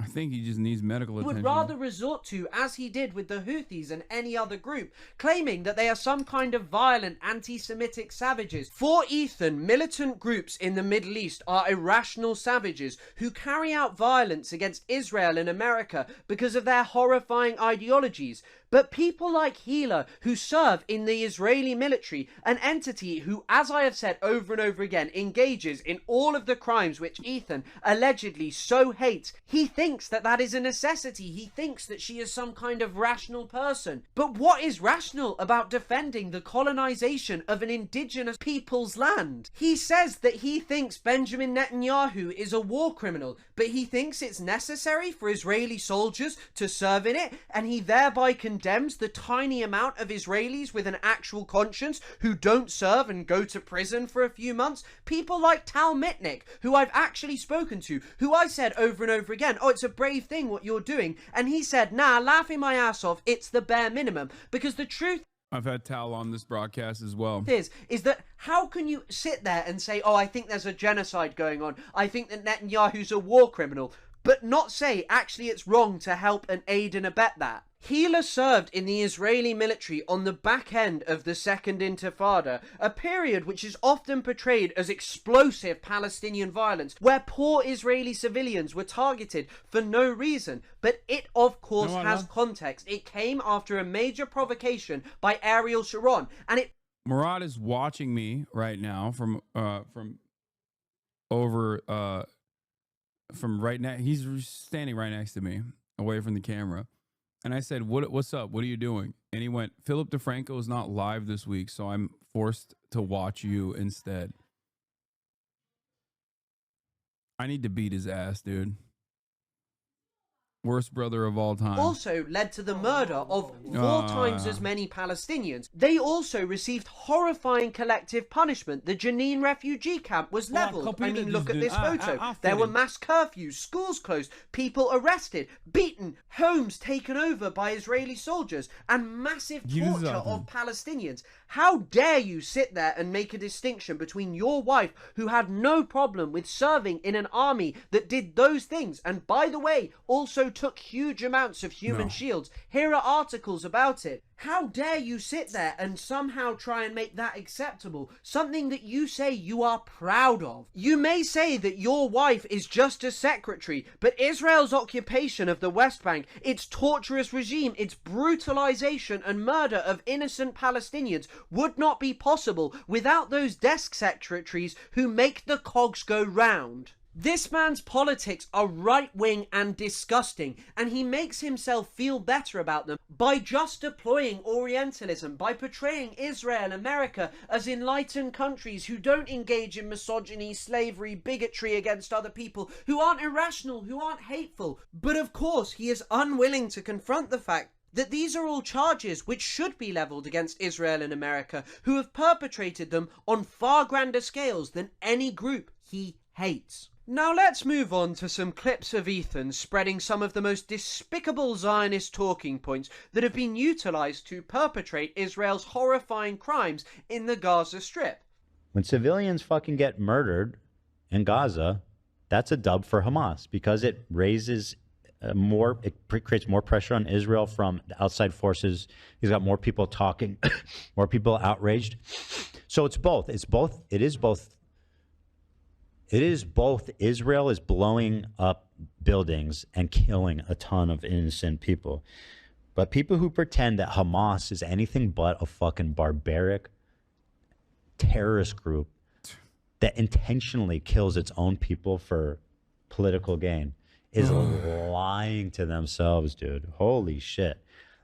I think he just needs medical attention. Would rather resort to, as he did with the Houthis and any other group, claiming that they are some kind of violent anti-Semitic savages. For Ethan, militant groups in the Middle East are irrational savages who carry out violence against Israel and America because of their horrifying ideologies. But people like Hila, who serve in the Israeli military, an entity who, as I have said over and over again, engages in all of the crimes which Ethan allegedly so hates, he thinks that that is a necessity. He thinks that she is some kind of rational person. But what is rational about defending the colonization of an indigenous people's land? He says that he thinks Benjamin Netanyahu is a war criminal, but he thinks it's necessary for Israeli soldiers to serve in it, and he thereby condemns the tiny amount of Israelis with an actual conscience who don't serve and go to prison for a few months. People like Tal Mitnick, who I've actually spoken to, who I said over and over again, oh, it's a brave thing what you're doing, and he said, nah, laughing my ass off, it's the bare minimum. Because the truth, I've had Tal on this broadcast as well, is that how can you sit there and say, oh, I think there's a genocide going on, I think that Netanyahu's a war criminal, but not say, actually, it's wrong to help and aid and abet that? Hila served in the Israeli military on the back end of the Second Intifada, a period which is often portrayed as explosive Palestinian violence, where poor Israeli civilians were targeted for no reason. But it, of course, has context. It came after a major provocation by Ariel Sharon, and it... Murad is watching me right now from right now. He's standing right next to me, away from the camera. And I said, what's up? What are you doing? And he went, Philip DeFranco is not live this week, so I'm forced to watch you instead. I need to beat his ass, dude. Worst brother of all time. Also led to the murder of 4 times as many Palestinians. They also received horrifying collective punishment. The Jenin refugee camp was leveled. I mean, look at this photo. There were mass curfews, schools closed, people arrested, beaten, homes taken over by Israeli soldiers, and massive torture of Palestinians. How dare you sit there and make a distinction between your wife, who had no problem with serving in an army that did those things, and by the way, also took huge amounts of human shields. Here are articles about it. How dare you sit there and somehow try and make that acceptable? Something that you say you are proud of. You may say that your wife is just a secretary, but Israel's occupation of the West Bank, its torturous regime, its brutalization and murder of innocent Palestinians would not be possible without those desk secretaries who make the cogs go round. This man's politics are right-wing and disgusting, and he makes himself feel better about them by just deploying Orientalism, by portraying Israel and America as enlightened countries who don't engage in misogyny, slavery, bigotry against other people, who aren't irrational, who aren't hateful. But of course, he is unwilling to confront the fact that these are all charges which should be levelled against Israel and America, who have perpetrated them on far grander scales than any group he hates. Now let's move on to some clips of Ethan spreading some of the most despicable Zionist talking points that have been utilised to perpetrate Israel's horrifying crimes in the Gaza Strip. When civilians fucking get murdered in Gaza, that's a dub for Hamas because it raises creates more pressure on Israel from the outside forces. He's got more people talking, more people outraged. So it's both. It is both. Israel is blowing up buildings and killing a ton of innocent people. But people who pretend that Hamas is anything but a fucking barbaric terrorist group that intentionally kills its own people for political gain is lying to themselves, dude. Holy shit.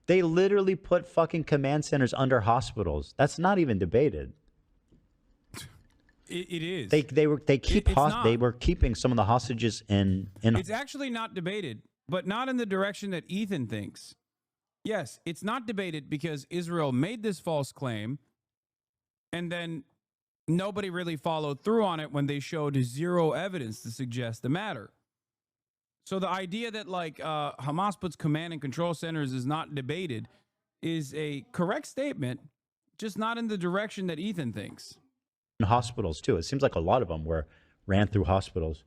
They literally put fucking command centers under hospitals. That's not even debated. It is. They were keeping some of the hostages in It's actually not debated, but not in the direction that Ethan thinks. Yes, it's not debated because Israel made this false claim and then nobody really followed through on it when they showed zero evidence to suggest the matter. So the idea that like Hamas puts command and control centers is not debated is a correct statement, just not in the direction that Ethan thinks. Hospitals too. It seems like a lot of them ran through hospitals.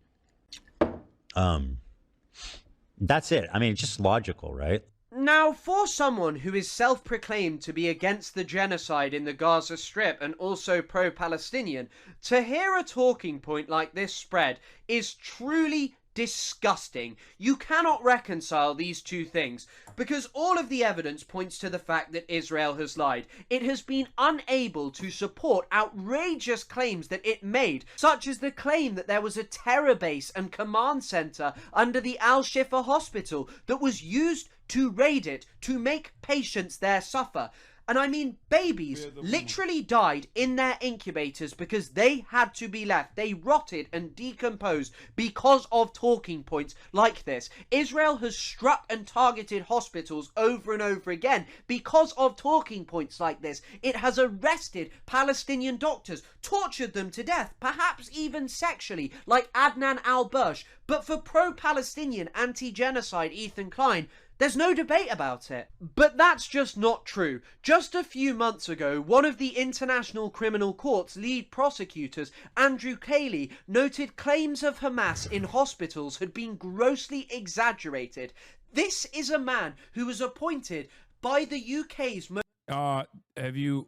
That's it. I mean, it's just logical, right? Now, for someone who is self-proclaimed to be against the genocide in the Gaza Strip and also pro-Palestinian, to hear a talking point like this spread is truly disgusting. You cannot reconcile these two things because all of the evidence points to the fact that Israel has lied. It has been unable to support outrageous claims that it made, such as the claim that there was a terror base and command center under the Al-Shifa hospital that was used to raid it, to make patients there suffer. And I mean, babies literally died in their incubators because they had to be left. They rotted and decomposed because of talking points like this. Israel has struck and targeted hospitals over and over again because of talking points like this. It has arrested Palestinian doctors, tortured them to death, perhaps even sexually, like Adnan al-Bursh. But for pro-Palestinian anti-genocide Ethan Klein, there's no debate about it. But that's just not true. Just a few months ago, one of the International Criminal Court's lead prosecutors, Andrew Cayley, noted claims of Hamas in hospitals had been grossly exaggerated. This is a man who was appointed by the UK's... Have you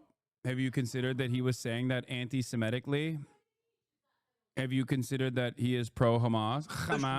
considered that he was saying that anti-Semitically? Have you considered that he is pro-Hamas?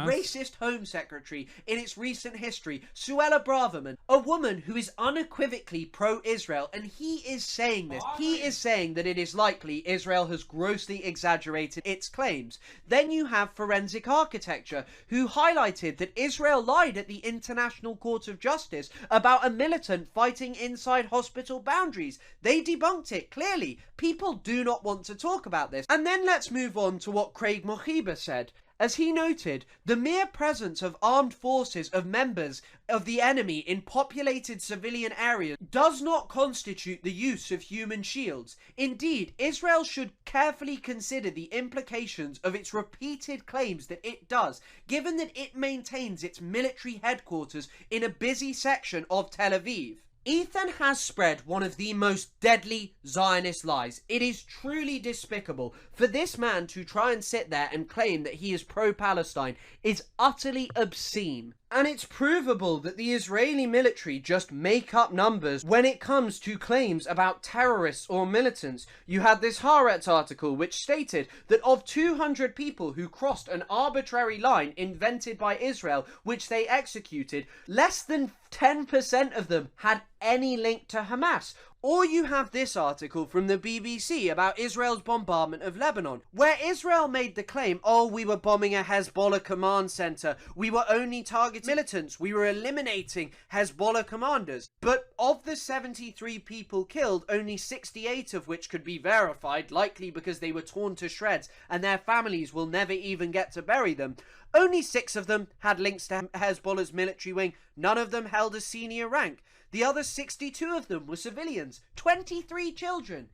Racist Home Secretary in its recent history, Suella Braverman, a woman who is unequivocally pro-Israel, and he is saying this. He is saying that it is likely Israel has grossly exaggerated its claims. Then you have Forensic Architecture, who highlighted that Israel lied at the International Court of Justice about a militant fighting inside hospital boundaries. They debunked it, clearly. People do not want to talk about this. And then let's move on to what Craig Mohiba said. As he noted, the mere presence of armed forces of members of the enemy in populated civilian areas does not constitute the use of human shields. Indeed, Israel should carefully consider the implications of its repeated claims that it does, given that it maintains its military headquarters in a busy section of Tel Aviv. Ethan has spread one of the most deadly Zionist lies. It is truly despicable. For this man to try and sit there and claim that he is pro-Palestine is utterly obscene. And it's provable that the Israeli military just make up numbers when it comes to claims about terrorists or militants. You had this Haaretz article which stated that of 200 people who crossed an arbitrary line invented by Israel, which they executed, less than 10% of them had any link to Hamas. Or you have this article from the BBC about Israel's bombardment of Lebanon, where Israel made the claim, oh, we were bombing a Hezbollah command center, we were only targeting militants, we were eliminating Hezbollah commanders. But of the 73 people killed, only 68 of which could be verified, likely because they were torn to shreds and their families will never even get to bury them. Only 6 of them had links to Hezbollah's military wing, none of them held a senior rank. The other 62 of them were civilians, 23 children,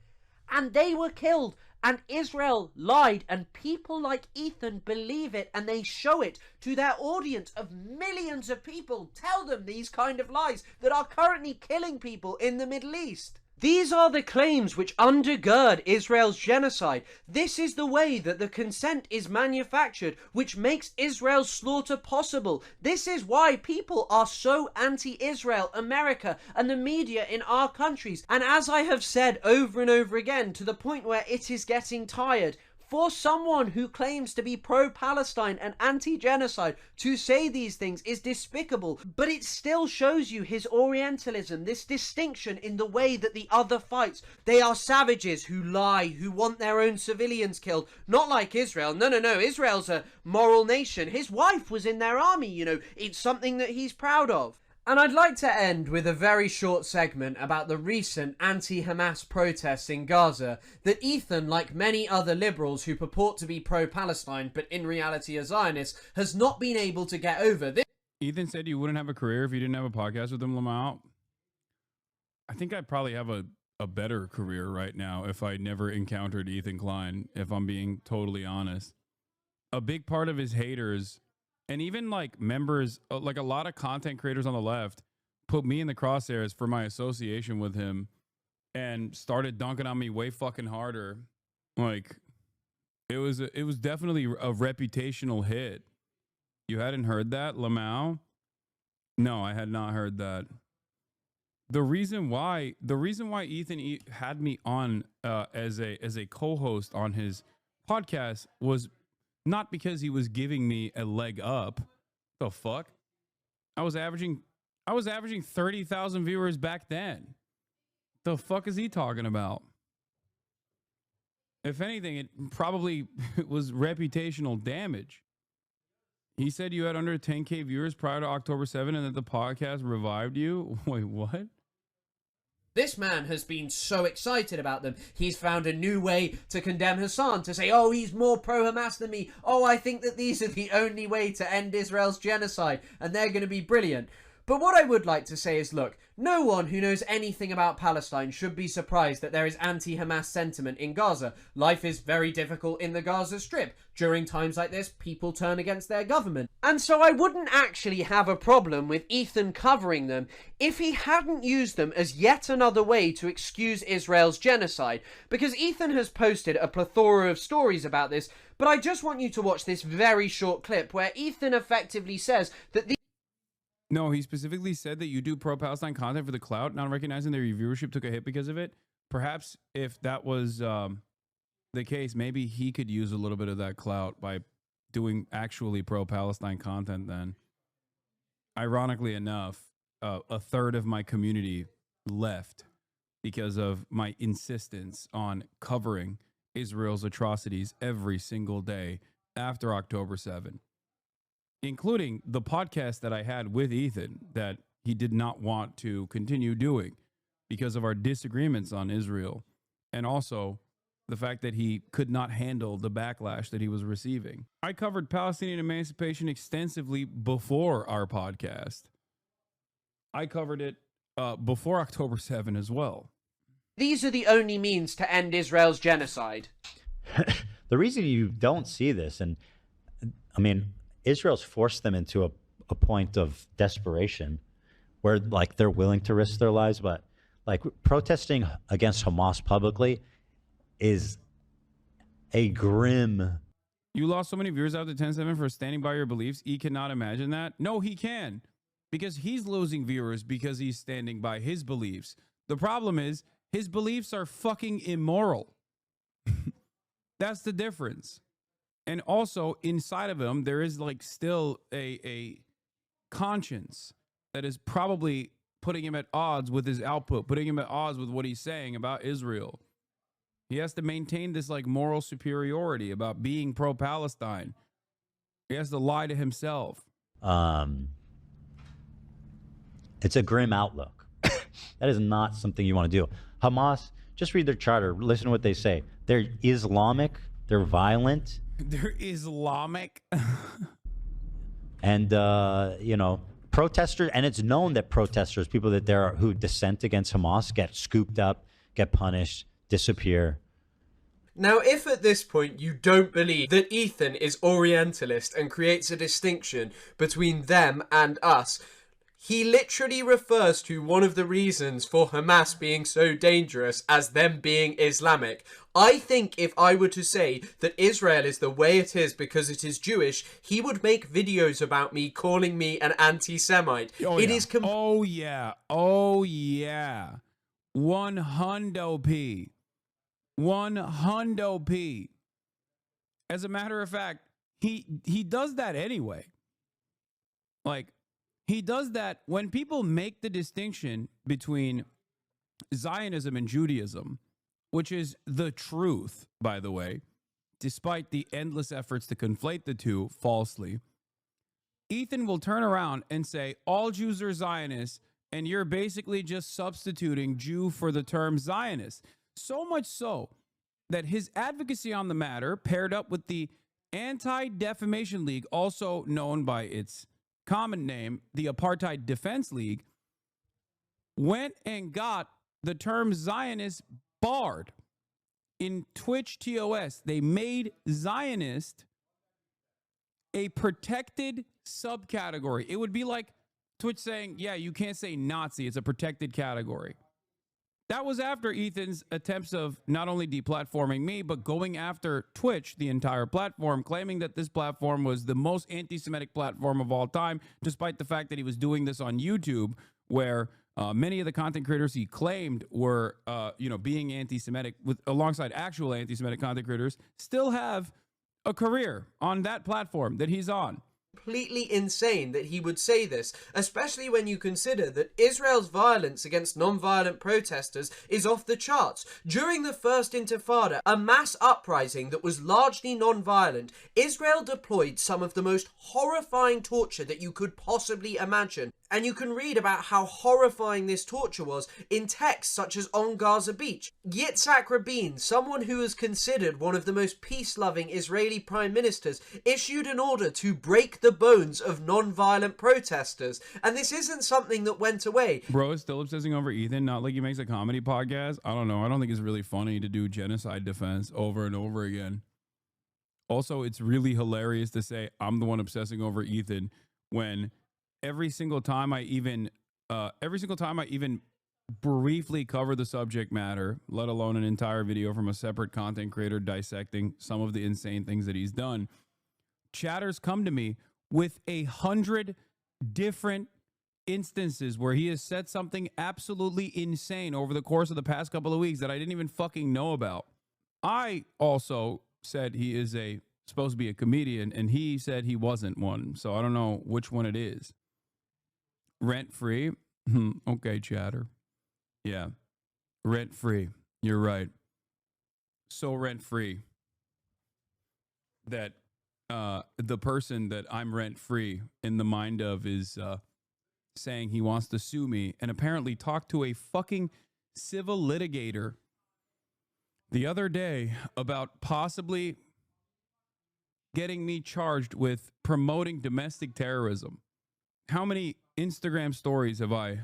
and they were killed. And Israel lied, and people like Ethan believe it, and they show it to their audience of millions of people. Tell them these kind of lies that are currently killing people in the Middle East. These are the claims which undergird Israel's genocide. This is the way that the consent is manufactured, which makes Israel's slaughter possible. This is why people are so anti-Israel, America, and the media in our countries. And as I have said over and over again, to the point where it is getting tired, for someone who claims to be pro-Palestine and anti-genocide to say these things is despicable, but it still shows you his Orientalism, this distinction in the way that the other fights. They are savages who lie, who want their own civilians killed, not like Israel. No, Israel's a moral nation. His wife was in their army, you know, it's something that he's proud of. And I'd like to end with a very short segment about the recent anti-Hamas protests in Gaza that Ethan, like many other liberals who purport to be pro-Palestine but in reality are Zionists, has not been able to get over. Ethan said you wouldn't have a career if you didn't have a podcast with him, Lamau. I think I'd probably have a better career right now if I never encountered Ethan Klein, if I'm being totally honest. A big part of his haters... and even like members, like a lot of content creators on the left put me in the crosshairs for my association with him and started dunking on me way fucking harder. Like it was definitely a reputational hit. You hadn't heard that, Lamau? No, I had not heard that. The reason why Ethan had me on as a co-host on his podcast was not because he was giving me a leg up. The fuck? I was averaging 30,000 viewers back then. The fuck is he talking about? If anything, it probably was reputational damage. He said you had under 10K viewers prior to October 7 and that the podcast revived you. Wait, what? This man has been so excited about them. He's found a new way to condemn Hasan, to say, oh, he's more pro-Hamas than me. Oh, I think that these are the only way to end Israel's genocide, and they're going to be brilliant. But what I would like to say is, look, no one who knows anything about Palestine should be surprised that there is anti-Hamas sentiment in Gaza. Life is very difficult in the Gaza Strip. During times like this, people turn against their government. And so I wouldn't actually have a problem with Ethan covering them if he hadn't used them as yet another way to excuse Israel's genocide. Because Ethan has posted a plethora of stories about this, but I just want you to watch this very short clip where Ethan effectively says that the... No, he specifically said that you do pro-Palestine content for the clout, not recognizing that your viewership took a hit because of it. Perhaps if that was the case, maybe he could use a little bit of that clout by doing actually pro-Palestine content then. Ironically enough, a third of my community left because of my insistence on covering Israel's atrocities every single day after October 7. Including the podcast that I had with Ethan that he did not want to continue doing because of our disagreements on Israel, and also the fact that he could not handle the backlash that he was receiving. I covered Palestinian emancipation extensively before our podcast. I covered it before October 7 as well. These are the only means to end Israel's genocide. The reason you don't see this, and I mean, Israel's forced them into a point of desperation where like they're willing to risk their lives, but like protesting against Hamas publicly is a grim. You lost so many viewers out to 10-7 for standing by your beliefs. He cannot imagine that. No, he can, because he's losing viewers because he's standing by his beliefs. The problem is his beliefs are fucking immoral. That's the difference. And also inside of him, there is like still a conscience that is probably putting him at odds with his output, putting him at odds with what he's saying about Israel. He has to maintain this like moral superiority about being pro-Palestine. He has to lie to himself. It's a grim outlook. That is not something you want to do. Hamas, just read their charter. Listen to what they say. They're Islamic. They're violent. They're Islamic. And, you know, protesters, and it's known that protesters, people that there are who dissent against Hamas, get scooped up, get punished, disappear. Now, if at this point you don't believe that Ethan is Orientalist and creates a distinction between them and us, he literally refers to one of the reasons for Hamas being so dangerous as them being Islamic. I think if I were to say that Israel is the way it is because it is Jewish, he would make videos about me calling me an anti-Semite. Oh, It yeah. is Oh, yeah. Oh, yeah. 100p. 100p. As a matter of fact, he does that anyway. Like, he does that when people make the distinction between Zionism and Judaism, which is the truth, by the way, despite the endless efforts to conflate the two falsely. Ethan will turn around and say, all Jews are Zionists, and you're basically just substituting Jew for the term Zionist. So much so that his advocacy on the matter, paired up with the Anti-Defamation League, also known by its common name, the Apartheid Defense League, went and got the term Zionist barred. In Twitch TOS, they made Zionist a protected subcategory. It would be like Twitch saying, yeah, you can't say Nazi. It's a protected category. That was after Ethan's attempts of not only deplatforming me, but going after Twitch, the entire platform, claiming that this platform was the most anti-Semitic platform of all time, despite the fact that he was doing this on YouTube, where many of the content creators he claimed were, being anti-Semitic alongside actual anti-Semitic content creators, still have a career on that platform that he's on. Completely insane that he would say this, especially when you consider that Israel's violence against non-violent protesters is off the charts. During the First Intifada, a mass uprising that was largely non-violent, Israel deployed some of the most horrifying torture that you could possibly imagine. And you can read about how horrifying this torture was in texts such as on Gaza Beach. Yitzhak Rabin, someone who is considered one of the most peace-loving Israeli prime ministers, issued an order to break the bones of non-violent protesters. And this isn't something that went away. Bro is still obsessing over Ethan, not like he makes a comedy podcast. I don't know. I don't think it's really funny to do genocide defense over and over again. Also, it's really hilarious to say I'm the one obsessing over Ethan when every single time I even briefly cover the subject matter, let alone an entire video from a separate content creator dissecting some of the insane things that he's done, chatters come to me with 100 different instances where he has said something absolutely insane over the course of the past couple of weeks that I didn't even fucking know about. I also said he is supposed to be a comedian, and he said he wasn't one, so I don't know which one it is. Rent-free? Okay, chatter. Yeah. Rent-free. You're right. So rent-free that the person that I'm rent-free in the mind of is saying he wants to sue me and apparently talk to a fucking civil litigator the other day about possibly getting me charged with promoting domestic terrorism. How many Instagram stories have I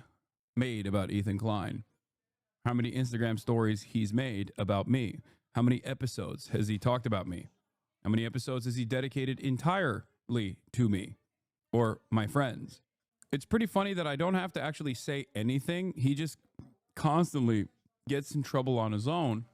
made about Ethan Klein? How many Instagram stories he's made about me? How many episodes has he talked about me? How many episodes has he dedicated entirely to me or my friends? It's pretty funny that I don't have to actually say anything. He just constantly gets in trouble on his own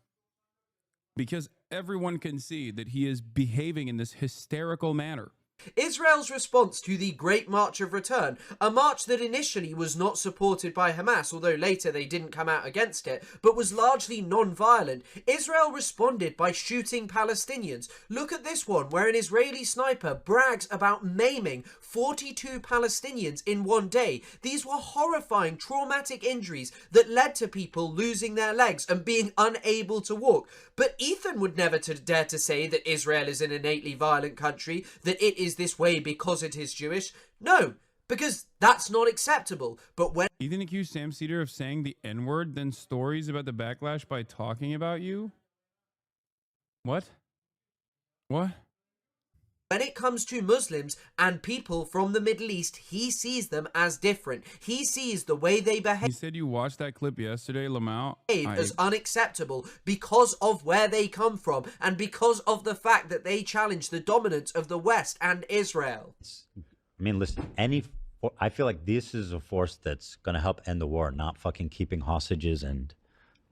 because everyone can see that he is behaving in this hysterical manner. Israel's response to the Great March of Return, a march that initially was not supported by Hamas, although later they didn't come out against it, but was largely non-violent, Israel responded by shooting Palestinians. Look at this one, where an Israeli sniper brags about maiming 42 Palestinians in one day. These were horrifying, traumatic injuries that led to people losing their legs and being unable to walk. But Ethan would never dare to say that Israel is an innately violent country, that it is this way because it is Jewish. No, because that's not acceptable. But when Ethan accused Sam Cedar of saying the N-word, then stories about the backlash by talking about you? What? What? When it comes to Muslims and people from the Middle East, he sees them as different. He sees the way they behave. He said you watched that clip yesterday, Lamau. As unacceptable because of where they come from and because of the fact that they challenge the dominance of the West and Israel. I mean, listen, I feel like this is a force that's going to help end the war, not fucking keeping hostages and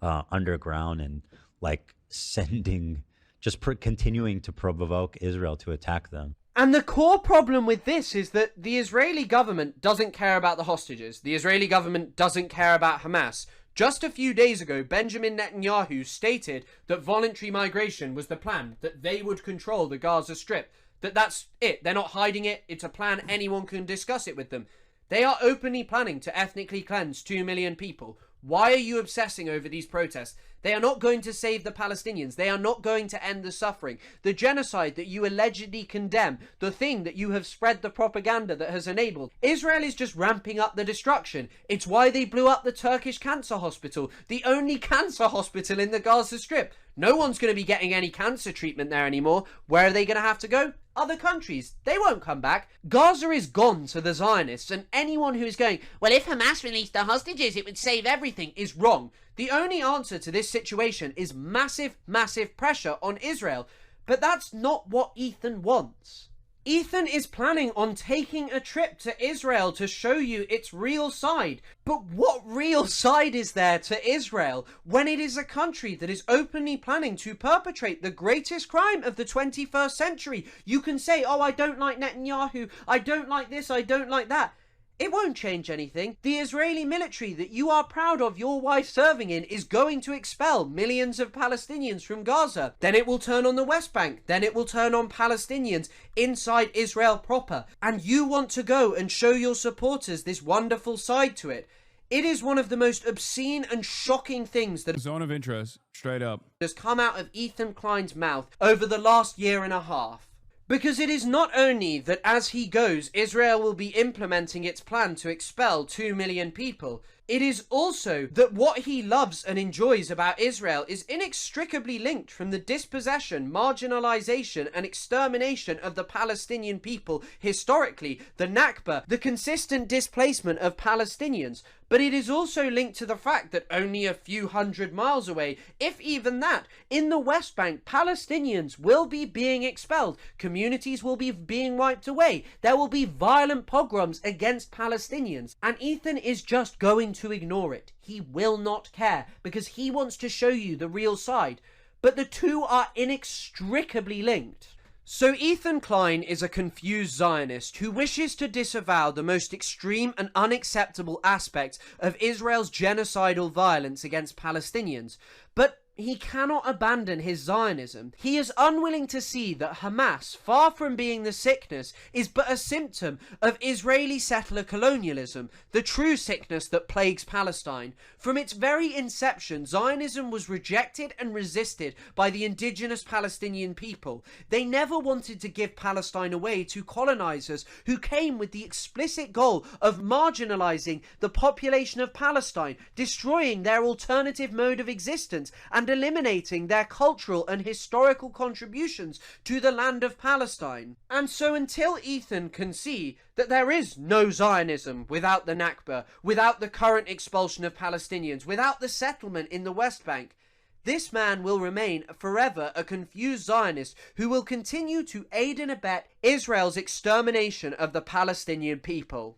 underground and like sending, just continuing to provoke Israel to attack them. And the core problem with this is that the Israeli government doesn't care about the hostages. The Israeli government doesn't care about Hamas. Just a few days ago, Benjamin Netanyahu stated that voluntary migration was the plan, that they would control the Gaza Strip. That's it. They're not hiding it. It's a plan. Anyone can discuss it with them. They are openly planning to ethnically cleanse 2 million people. Why are you obsessing over these protests? They are not going to save the Palestinians. They are not going to end the suffering. The genocide that you allegedly condemn, the thing that you have spread the propaganda that has enabled, Israel is just ramping up the destruction. It's why they blew up the Turkish cancer hospital, the only cancer hospital in the Gaza Strip. No one's going to be getting any cancer treatment there anymore. Where are they going to have to go? Other countries. They won't come back. Gaza is gone to the Zionists, and anyone who is going, well, if Hamas released the hostages, it would save everything, is wrong. The only answer to this situation is massive, massive pressure on Israel. But that's not what Ethan wants. Ethan is planning on taking a trip to Israel to show you its real side. But what real side is there to Israel when it is a country that is openly planning to perpetrate the greatest crime of the 21st century? You can say, oh, I don't like Netanyahu, I don't like this, I don't like that. It won't change anything. The Israeli military that you are proud of your wife serving in is going to expel millions of Palestinians from Gaza. Then it will turn on the West Bank. Then it will turn on Palestinians inside Israel proper. And you want to go and show your supporters this wonderful side to it. It is one of the most obscene and shocking things that Zone of interest, straight up, has come out of Ethan Klein's mouth over the last year and a half. Because it is not only that as he goes, Israel will be implementing its plan to expel 2 million people, it is also that what he loves and enjoys about Israel is inextricably linked from the dispossession, marginalization, and extermination of the Palestinian people historically, the Nakba, the consistent displacement of Palestinians. But it is also linked to the fact that only a few hundred miles away, if even that, in the West Bank, Palestinians will be being expelled. Communities will be being wiped away. There will be violent pogroms against Palestinians. And Ethan is just going to ignore it. He will not care because he wants to show you the real side. But the two are inextricably linked. So Ethan Klein is a confused Zionist who wishes to disavow the most extreme and unacceptable aspects of Israel's genocidal violence against Palestinians. But he cannot abandon his Zionism. He is unwilling to see that Hamas, far from being the sickness, is but a symptom of Israeli settler colonialism, the true sickness that plagues Palestine. From its very inception, Zionism was rejected and resisted by the indigenous Palestinian people. They never wanted to give Palestine away to colonizers who came with the explicit goal of marginalizing the population of Palestine, destroying their alternative mode of existence, and eliminating their cultural and historical contributions to the land of Palestine. And so until Ethan can see that there is no Zionism without the Nakba, without the current expulsion of Palestinians, without the settlement in the West Bank, this man will remain forever a confused Zionist who will continue to aid and abet Israel's extermination of the Palestinian people.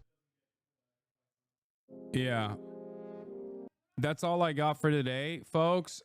Yeah. That's all I got for today, folks.